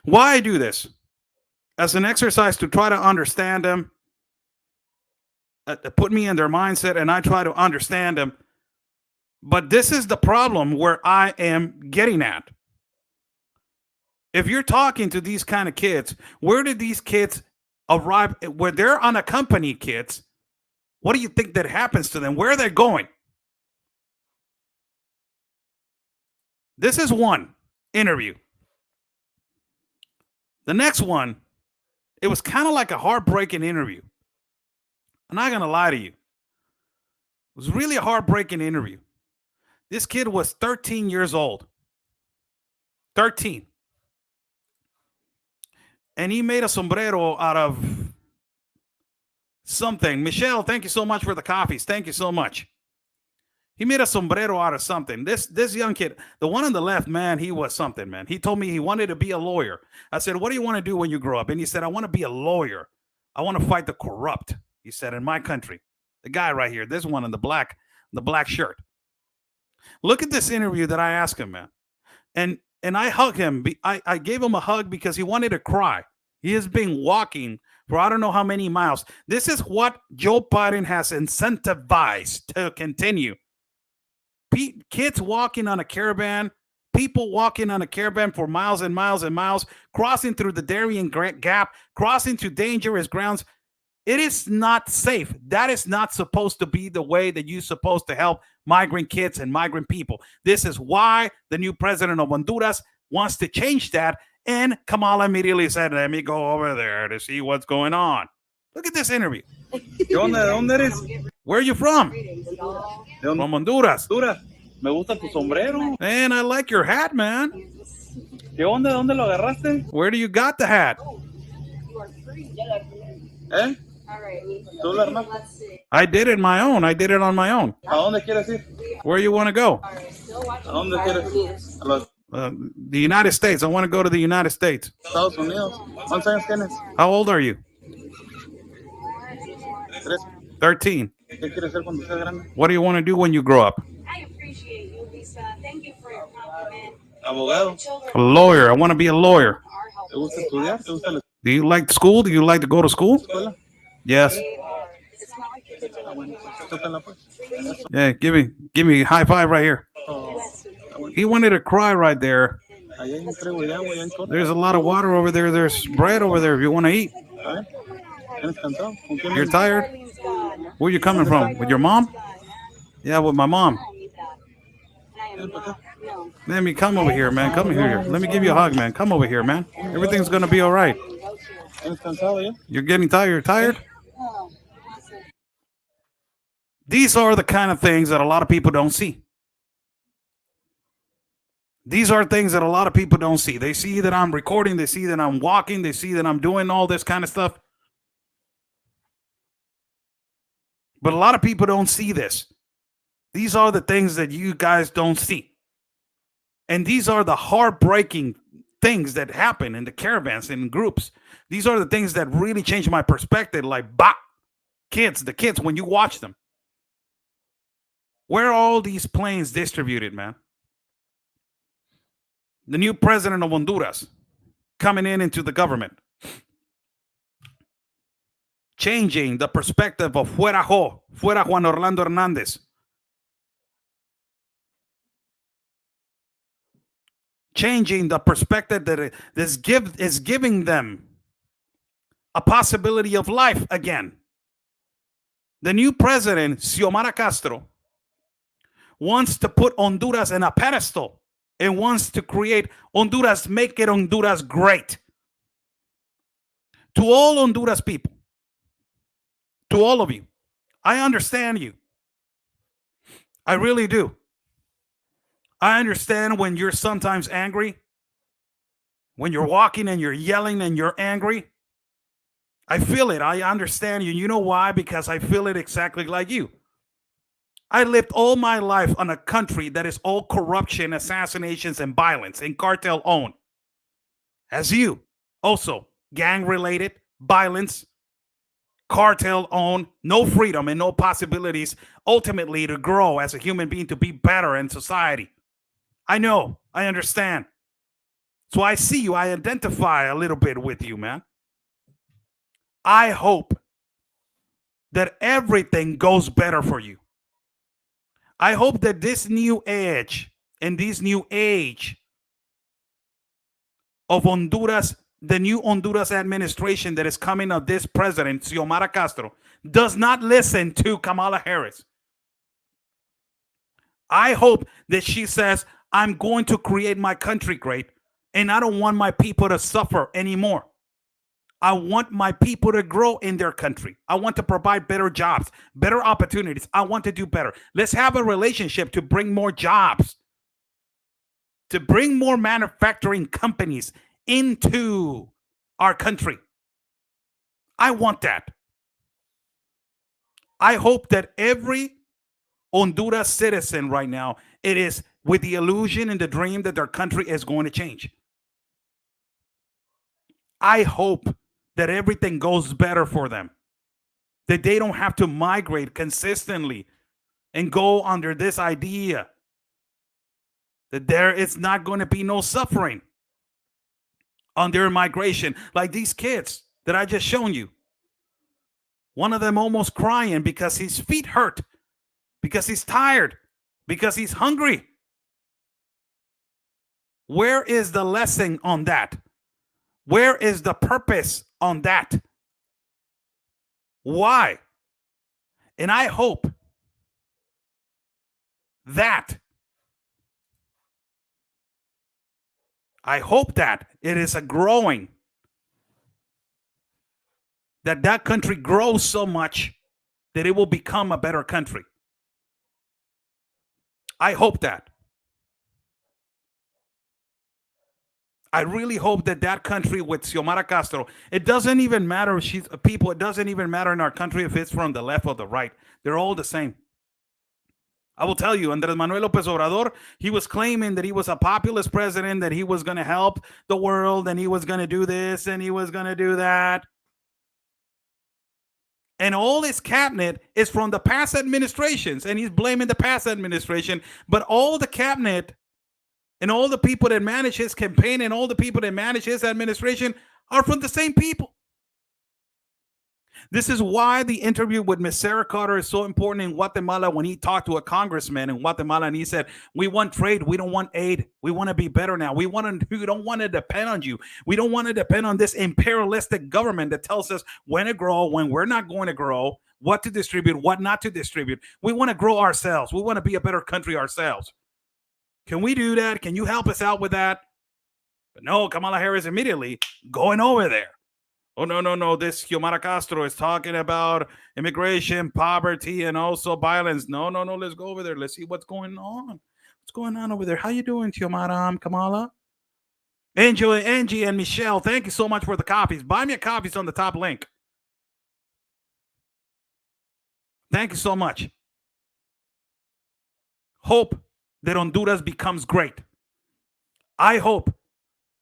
Why I do this? As an exercise to try to understand them, put me in their mindset, and I try to understand them. But this is the problem where I am getting at. If you're talking to these kind of kids, where did these kids arrive? Where they're unaccompanied kids, what do you think that happens to them? Where are they going? This is one interview. The next one, it was kind of like a heartbreaking interview. I'm not going to lie to you. It was really a heartbreaking interview. This kid was 13 years old. 13. And he made a sombrero out of something. Michelle, thank you so much for the coffees. Thank you so much. He made a sombrero out of something. This young kid, the one on the left, man, he was something, man. He told me he wanted to be a lawyer. I said, what do you want to do when you grow up? And he said, I want to be a lawyer. I want to fight the corrupt, he said, in my country. The guy right here, this one in the black shirt. Look at this interview that I asked him, man. And I hugged him. I gave him a hug because he wanted to cry. He has been walking for I don't know how many miles. This is what Joe Biden has incentivized to continue. Kids walking on a caravan, people walking on a caravan for miles and miles and miles, crossing through the Darien Gap, crossing to dangerous grounds. It is not safe. That is not supposed to be the way that you're supposed to help migrant kids and migrant people. This is why the new president of Honduras wants to change that. And Kamala immediately said, let me go over there to see what's going on. Look at this interview. ¿Qué onda? ¿De dónde eres? Where are you from? From Honduras. Honduras. Me gusta tu sombrero. Man, I like your hat, man. ¿Qué onda? ¿De dónde lo agarraste? Where do you got the hat? ¿Eh? ¿Tú lo armaste? I did it on my own. I did it on my own. ¿A dónde quieres ir? Where you want to go? ¿A dónde quieres ir? A los The United States. I want to go to the United States. Estados Unidos. ¿Cuántos años tienes? How old are you? 13. ¿Qué quieres ser cuando seas grande? What do you want to do when you grow up? I appreciate you, Lisa. Thank you for your compliment. Abogado. A lawyer. I want to be a lawyer. ¿Te gusta estudiar? ¿Te gusta la Do you like school? Do you like to go to school? escuela? Yes. Ah, bueno, pues, tócala, pues. Eso. Yeah, give me a high five right here. Ah, bueno. He wanted to cry right there. Allá hay un trego de agua, allá en corto. There's a lot of water over there. There's bread over there if you want to eat. ¿Sabes? ¿Tienes cansado? ¿Con quién You're vienes? tired? Where you coming from? With your mom? Yeah, with my mom. Ven para acá. Let me come over here, man. Come here. Let me give you a hug, man. Come over here, man. Everything's going to be all right. ¿Tienes cansado ya? You're getting tired. You're tired? These are the kind of things that a lot of people don't see. These are things that a lot of people don't see. They see that I'm recording. They see that I'm walking. They see that I'm doing all this kind of stuff. But a lot of people don't see this. These are the things that you guys don't see. And these are the heartbreaking things that happen in the caravans and in groups. These are the things that really change my perspective. Like, the kids, when you watch them. Where are all these planes distributed, man? The new president of Honduras coming into the government. Changing the perspective of fuera Juan Orlando Hernandez. Changing the perspective that is giving them a possibility of life again. The new president, Xiomara Castro, wants to put Honduras in a pedestal and wants to create Honduras, make it Honduras great. To all Honduras people, to all of you, I understand you. I really do. I understand when you're sometimes angry, when you're walking and you're yelling and you're angry. I feel it. I understand you. You know why? Because I feel it exactly like you. I lived all my life on a country that is all corruption, assassinations, and violence and cartel owned. As you. Also, gang related, violence, cartel owned, no freedom and no possibilities ultimately to grow as a human being, to be better in society. I know. I understand. So I see you. I identify a little bit with you, man. I hope that everything goes better for you. I hope that this new age and this new age of Honduras, the new Honduras administration that is coming of this president, Xiomara Castro, does not listen to Kamala Harris. I hope that she says, I'm going to create my country great, and I don't want my people to suffer anymore. I want my people to grow in their country. I want to provide better jobs, better opportunities. I want to do better. Let's have a relationship to bring more jobs, to bring more manufacturing companies into our country. I want that. I hope that every Honduras citizen right now, it is with the illusion and the dream that their country is going to change. I hope that everything goes better for them, that they don't have to migrate consistently and go under this idea that there is not going to be no suffering on their migration. Like these kids that I just shown you. One of them almost crying because his feet hurt, because he's tired, because he's hungry. Where is the lesson on that? Where is the purpose on that? Why? And I hope that it is a growing, that country grows so much that it will become a better country. I hope that. I really hope that country with Xiomara Castro, it doesn't even matter if she's people, it doesn't even matter in our country if it's from the left or the right. They're all the same. I will tell you, Andrés Manuel López Obrador, he was claiming that he was a populist president, that he was going to help the world, and he was going to do this, and he was going to do that. And all his cabinet is from the past administrations, and he's blaming the past administration. But all the cabinet and all the people that manage his campaign and all the people that manage his administration are from the same people. This is why the interview with Ms. Sarah Carter is so important in Guatemala, when he talked to a congressman in Guatemala and he said, we want trade. We don't want aid. We want to be better now. We don't want to depend on you. We don't want to depend on this imperialistic government that tells us when to grow, when we're not going to grow, what to distribute, what not to distribute. We want to grow ourselves. We want to be a better country ourselves. Can we do that? Can you help us out with that? But no, Kamala Harris immediately going over there. Oh, no. This Xiomara Castro is talking about immigration, poverty, and also violence. No. Let's go over there. Let's see what's going on. What's going on over there? How you doing, Xiomara? Kamala? Angie, and Michelle, thank you so much for the copies. Buy me a copy on the top link. Thank you so much. Hope that Honduras becomes great. I hope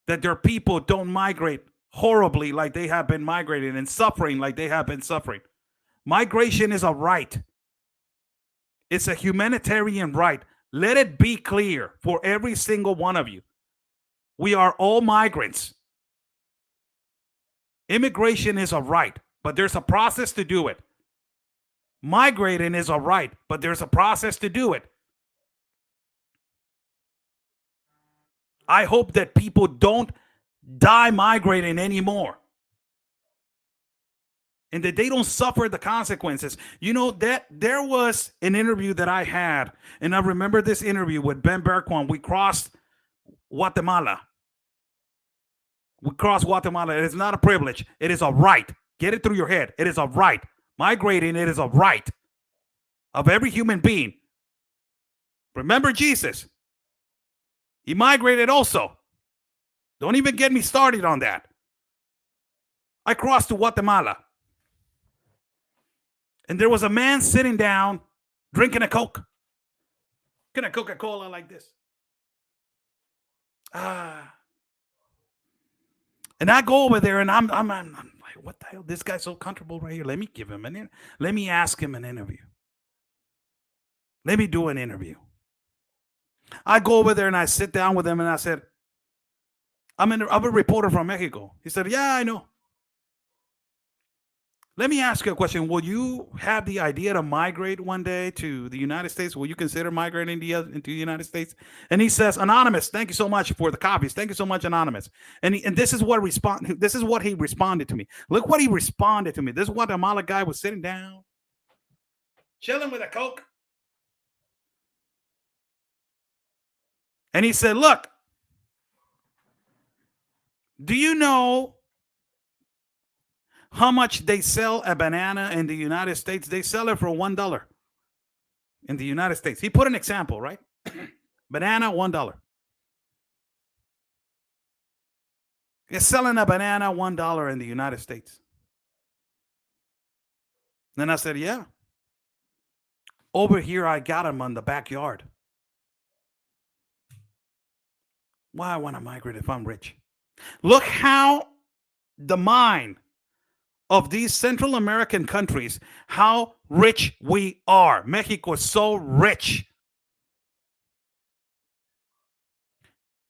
that their people don't migrate horribly like they have been migrating and suffering like they have been suffering. Migration is a right. It's a humanitarian right. Let it be clear for every single one of you. We are all migrants. Immigration is a right, but there's a process to do it. Migrating is a right, but there's a process to do it. I hope that people don't die migrating anymore, and that they don't suffer the consequences. You know, that there was an interview that I had, and I remember this interview with Ben Berquan. We crossed Guatemala. It is not a privilege. It is a right. Get it through your head. It is a right. Migrating, it is a right of every human being. Remember Jesus. He migrated also. Don't even get me started on that. I crossed to Guatemala. And there was a man sitting down drinking a Coke. Drinking a Coca-Cola like this. And I go over there and I'm like, what the hell? This guy's so comfortable right here. Let me give him let me ask him an interview. Let me do an interview. I go over there and I sit down with him and I said, I'm a reporter from Mexico. He said, yeah, I know. Let me ask you a question. Will you have the idea to migrate one day to the United States? Will you consider migrating into the United States? And he says, Anonymous, thank you so much for the copies. Thank you so much, Anonymous. And this is what he responded to me. Look what he responded to me. This Guatemala guy was sitting down, chilling with a Coke. And he said, look, do you know how much they sell a banana in the United States? They sell it for $1 in the United States. He put an example, right? Banana, $1. They're selling a banana $1 in the United States. Then I said, yeah. Over here, I got them on the backyard. Why I want to migrate if I'm rich? Look how the mind of these Central American countries, how rich we are. Mexico is so rich.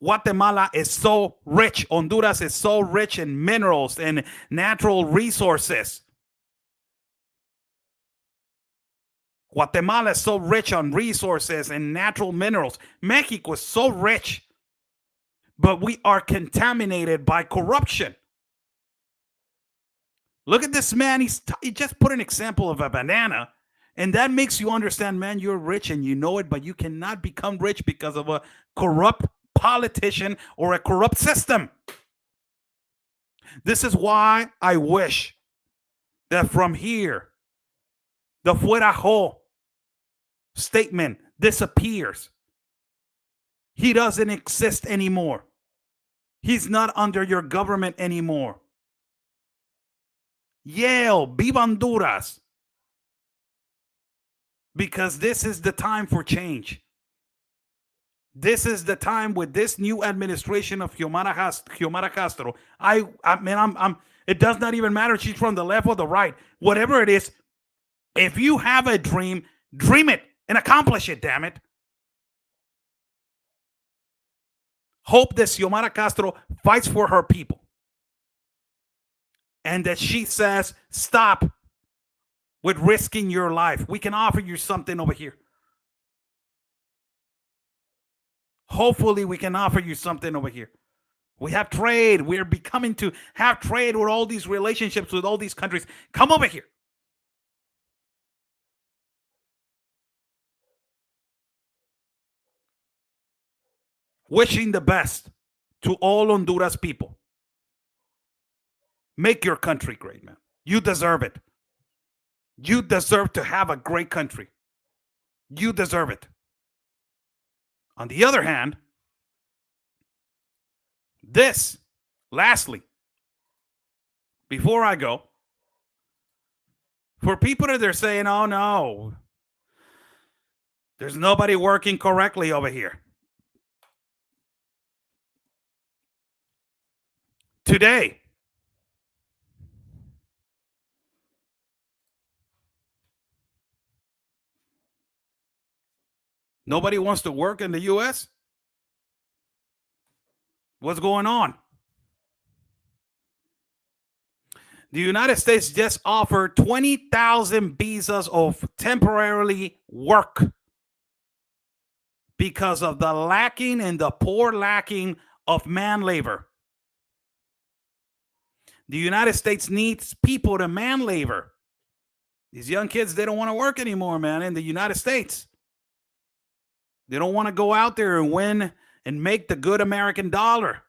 Guatemala is so rich. Honduras is so rich in minerals and natural resources. Guatemala is so rich on resources and natural minerals. Mexico is so rich. But we are contaminated by corruption. Look at this man. He just put an example of a banana. And that makes you understand, man, you're rich and you know it, but you cannot become rich because of a corrupt politician or a corrupt system. This is why I wish that from here, the fuera jo statement disappears. He doesn't exist anymore. He's not under your government anymore. Yale, viva Honduras. Because this is the time for change. This is the time with this new administration of Xiomara Castro. It does not even matter if she's from the left or the right. Whatever it is, if you have a dream, dream it and accomplish it, damn it. Hope that Xiomara Castro fights for her people. And that she says, stop with risking your life. We can offer you something over here. Hopefully we can offer you something over here. We have trade. We're becoming to have trade with all these relationships with all these countries. Come over here. Wishing the best to all Honduras people. Make your country great, man. You deserve it. You deserve to have a great country. You deserve it. On the other hand, lastly, before I go, for people that are saying, oh no, there's nobody working correctly over here. Today, nobody wants to work in the U.S.? What's going on? The United States just offered 20,000 visas of temporarily work because of the lacking and the poor lacking of man labor. The United States needs people to man labor. These young kids, they don't want to work anymore, man, in the United States. They don't want to go out there and win and make the good American dollar.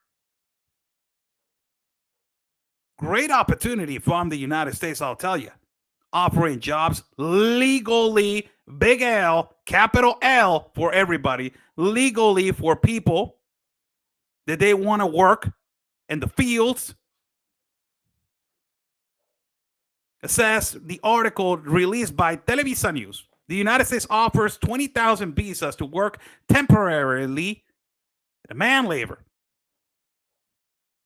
Great opportunity from the United States, I'll tell you. Offering jobs legally, big L, capital L for everybody, legally for people that they want to work in the fields. It says the article released by Televisa News. The United States offers 20,000 visas to work temporarily in man labor.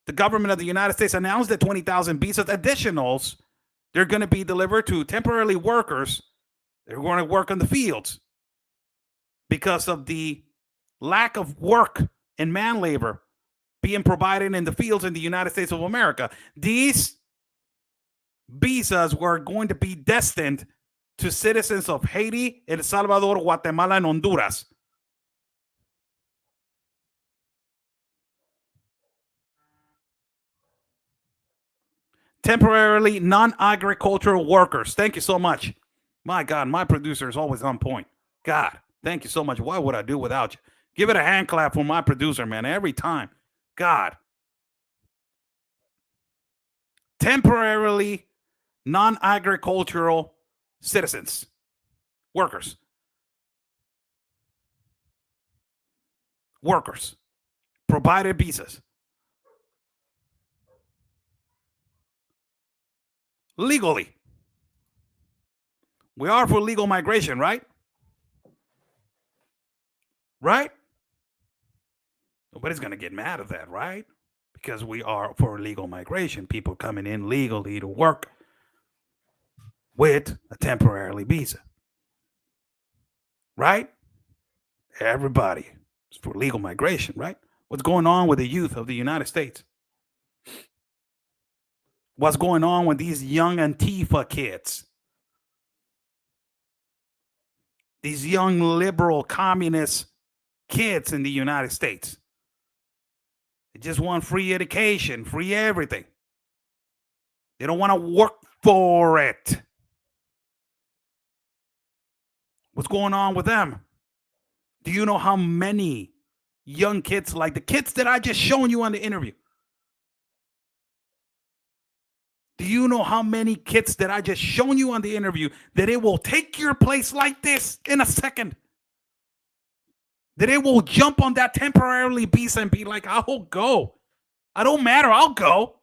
The government of the United States announced that 20,000 visas additionals, they're going to be delivered to temporary workers. They're going to work in the fields because of the lack of work in man labor being provided in the fields in the United States of America. These visas were going to be destined to citizens of Haiti, El Salvador, Guatemala, and Honduras. Temporarily non-agricultural workers. Thank you so much. My God, my producer is always on point. God, thank you so much. What would I do without you? Give it a hand clap for my producer, man, every time. God. Temporarily non-agricultural citizens, workers. Provided visas. Legally. We are for legal migration, right? Right? Nobody's going to get mad at that, right? Because we are for legal migration. People coming in legally to work with a temporary visa. Right? Everybody is for legal migration, right? What's going on with the youth of the United States? What's going on with these young Antifa kids? These young liberal communist kids in the United States. They just want free education, free everything. They don't want to work for it. What's going on with them? Do you know how many young kids, like the kids that I just shown you on the interview? Do you know how many kids that I just shown you on the interview that it will take your place like this in a second? That it will jump on that temporarily visa and be like, I'll go. I don't matter. I'll go.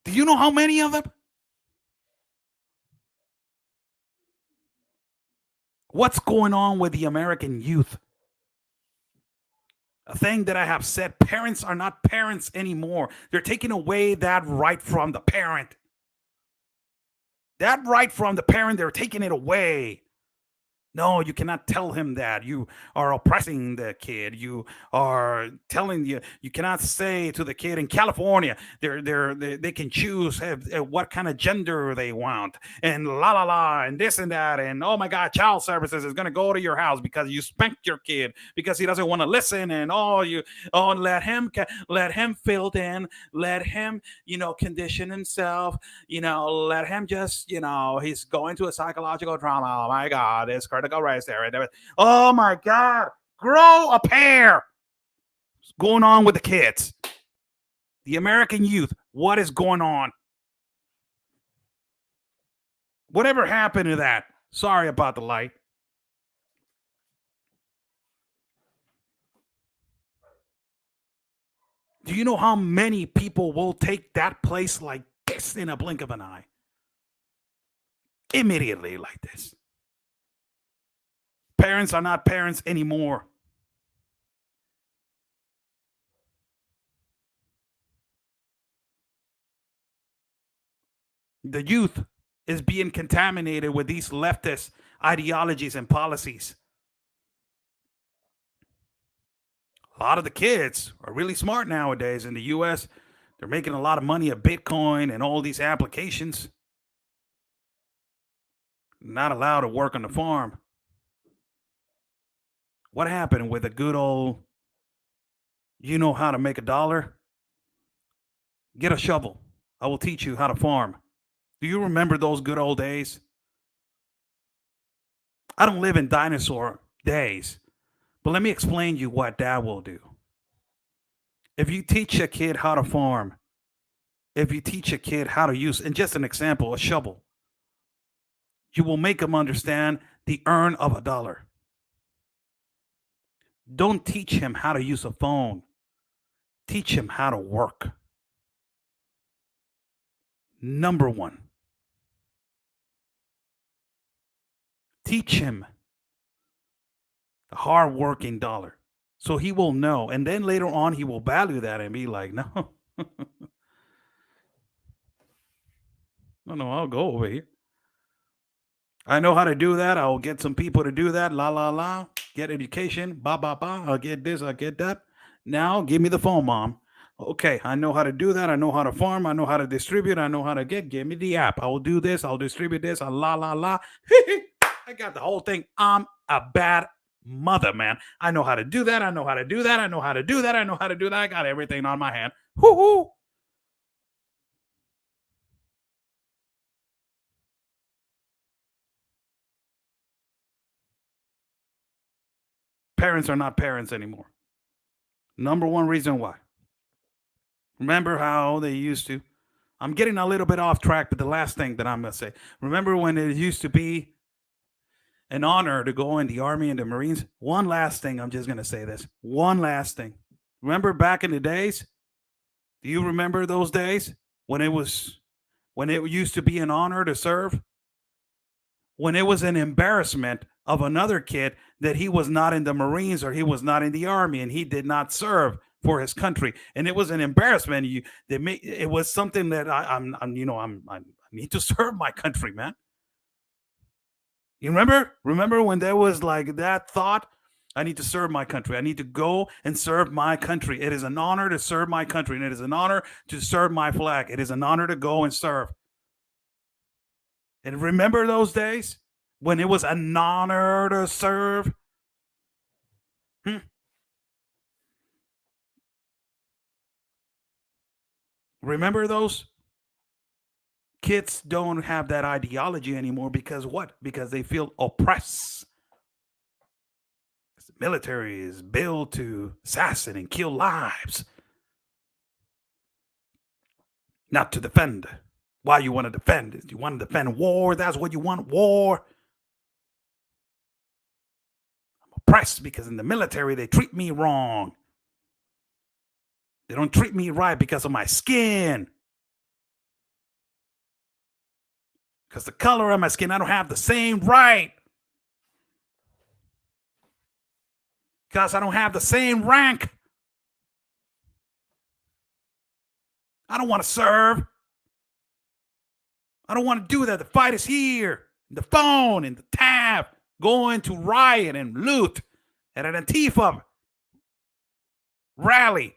Do you know how many of them? What's going on with the American youth? A thing that I have said, parents are not parents anymore. They're taking away that right from the parent. That right from the parent, they're taking it away. No, you cannot tell him that. You are oppressing the kid. You are telling you cannot say to the kid in California they can choose what kind of gender they want and la la la and this and that and oh my God, child services is going to go to your house because you spanked your kid because he doesn't want to listen and let him fill in, let him condition himself, let him just he's going to a psychological trauma. Oh my God, it's critical race there. Oh my God, grow a pair. What's going on with the kids? The American youth, what is going on? Whatever happened to that? Sorry about the light. Do you know how many people will take that place like this in a blink of an eye? Immediately like this. Parents are not parents anymore. The youth is being contaminated with these leftist ideologies and policies. A lot of the kids are really smart nowadays in the U.S. They're making a lot of money at Bitcoin and all these applications. Not allowed to work on the farm. What happened with a good old, how to make $1? Get a shovel. I will teach you how to farm. Do you remember those good old days? I don't live in dinosaur days, but let me explain you what that will do. If you teach a kid how to farm, if you teach a kid how to use, and just an example, a shovel, you will make them understand the earn of $1. Don't teach him how to use a phone. Teach him how to work. Number one, teach him the hard-working dollar so he will know. And then later on, he will value that and be like, no, no, I'll go over here. I know how to do that. I'll get some people to do that. La, la, la. Get education. Ba, ba, ba. I'll get this. I'll get that. Now, give me the phone, Mom. Okay, I know how to do that. I know how to farm. I know how to distribute. I know how to get. Give me the app. I will do this. I'll distribute this. La, la, la. I got the whole thing. I'm a bad mother, man. I know how to do that. I know how to do that. I know how to do that. I know how to do that. I got everything on my hand. Whoo-hoo. Parents are not parents anymore. Number one reason why. Remember how they used to? I'm getting a little bit off track, but the last thing that I'm going to say. Remember when it used to be an honor to go in the Army and the Marines? One last thing. I'm just going to say this. One last thing. Remember back in the days? Do you remember those days when it used to be an honor to serve? When it was an embarrassment of another kid that he was not in the Marines or he was not in the Army and he did not serve for his country, and it was an embarrassment. It was something that I need to serve my country, man. You remember when there was like that thought? I need to serve my country. I need to go and serve my country. It is an honor to serve my country, and it is an honor to serve my flag. It is an honor to go and serve. And remember those days when it was an honor to serve? Remember those? Kids don't have that ideology anymore because what? Because they feel oppressed. The military is built to assassinate and kill lives, not to defend. Why you want to defend? You want to defend war? That's what you want, war? I'm oppressed because in the military they treat me wrong. They don't treat me right because of my skin. Because the color of my skin, I don't have the same right. Because I don't have the same rank. I don't want to serve. I don't want to do that. The fight is here. The phone and the tab. Going to riot and loot at an Antifa rally.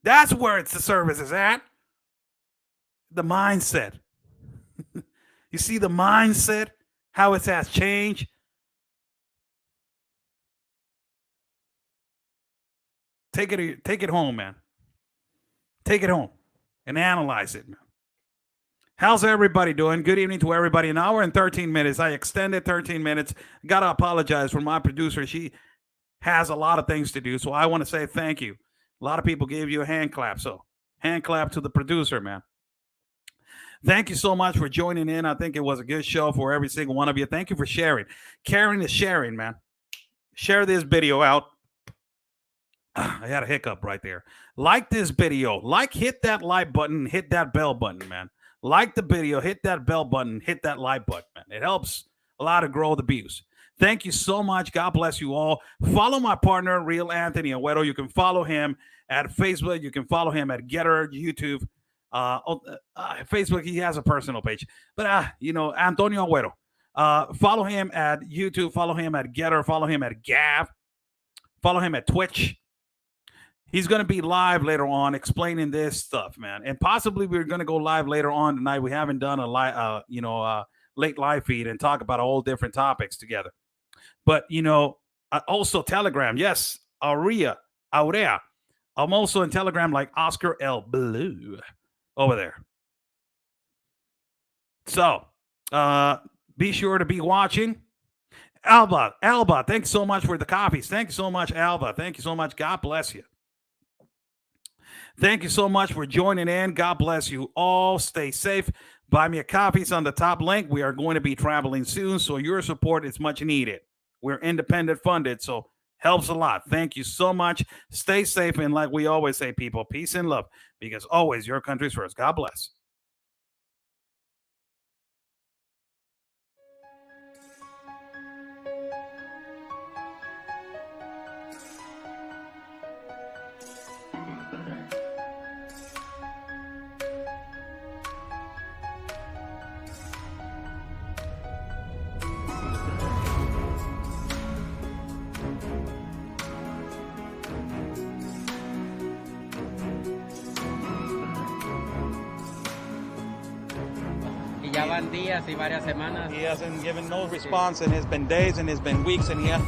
That's where the service is at. The mindset. You see the mindset, how it has changed? Take it home, man. Take it home and analyze it, man. How's everybody doing? Good evening to everybody. An hour and 13 minutes. I extended 13 minutes. Got to apologize for my producer. She has a lot of things to do, so I want to say thank you. A lot of people gave you a hand clap, so hand clap to the producer, man. Thank you so much for joining in. I think it was a good show for every single one of you. Thank you for sharing. Caring is sharing, man. Share this video out. I had a hiccup right there. Like this video. Hit that like button. Hit that bell button, man. Like the video. Hit that bell button. Hit that like button, man. It helps a lot to grow the views. Thank you so much. God bless you all. Follow my partner, Real Anthony Agüero. You can follow him at Facebook. You can follow him at Getter, YouTube. Facebook, he has a personal page. But, Antonio Agüero. Follow him at YouTube. Follow him at Getter. Follow him at Gav. Follow him at Twitch. He's going to be live later on explaining this stuff, man. And possibly we're going to go live later on tonight. We haven't done a late live feed and talk about all different topics together. But, also Telegram. Yes, Aurea. I'm also in Telegram like Oscar L. Blue over there. So, be sure to be watching. Alba, thanks so much for the copies. Thank you so much, Alba. Thank you so much. God bless you. Thank you so much for joining in. God bless you all. Stay safe. Buy me a coffee. It's on the top link. We are going to be traveling soon, so your support is much needed. We're independent funded, so Helps a lot. Thank you so much. Stay safe. And like we always say, people, peace and love, because always your country's first. God bless. Y ya van días y varias semanas. He hasn't given no response, and it's been days and it's been weeks, and What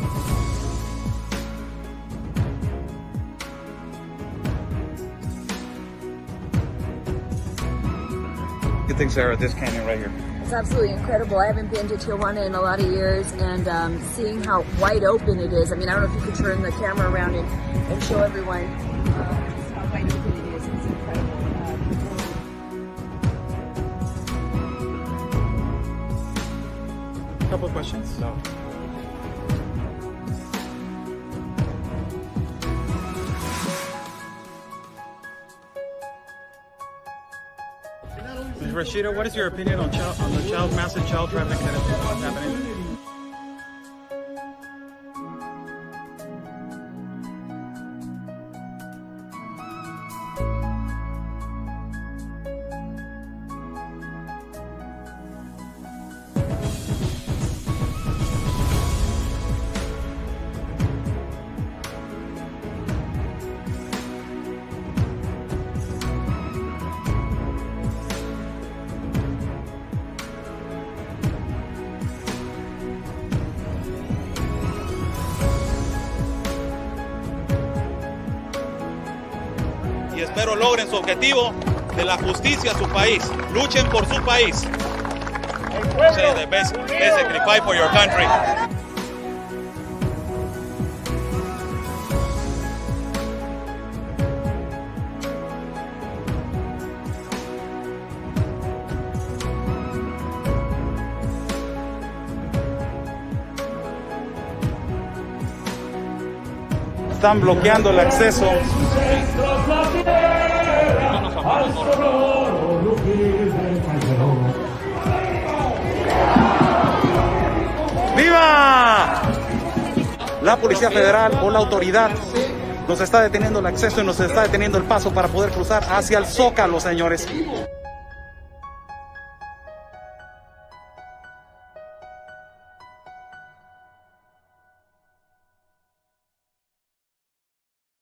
do you think, Sarah, of this canyon right here? It's absolutely incredible. I haven't been to Tijuana in a lot of years, and seeing how wide open it is. I mean, I don't know if you could turn the camera around and show everyone just how wide open it is. It's incredible. Couple of questions. No. Ms. Rashida, what is your opinion on the massive child traffic that is happening? Y espero logren su objetivo de la justicia a su país. Luchen por su país. Say the basically fight for your country. Están bloqueando el acceso. ¡Viva! La Policía Federal o la autoridad nos está deteniendo el acceso y nos está deteniendo el paso para poder cruzar hacia el Zócalo, señores.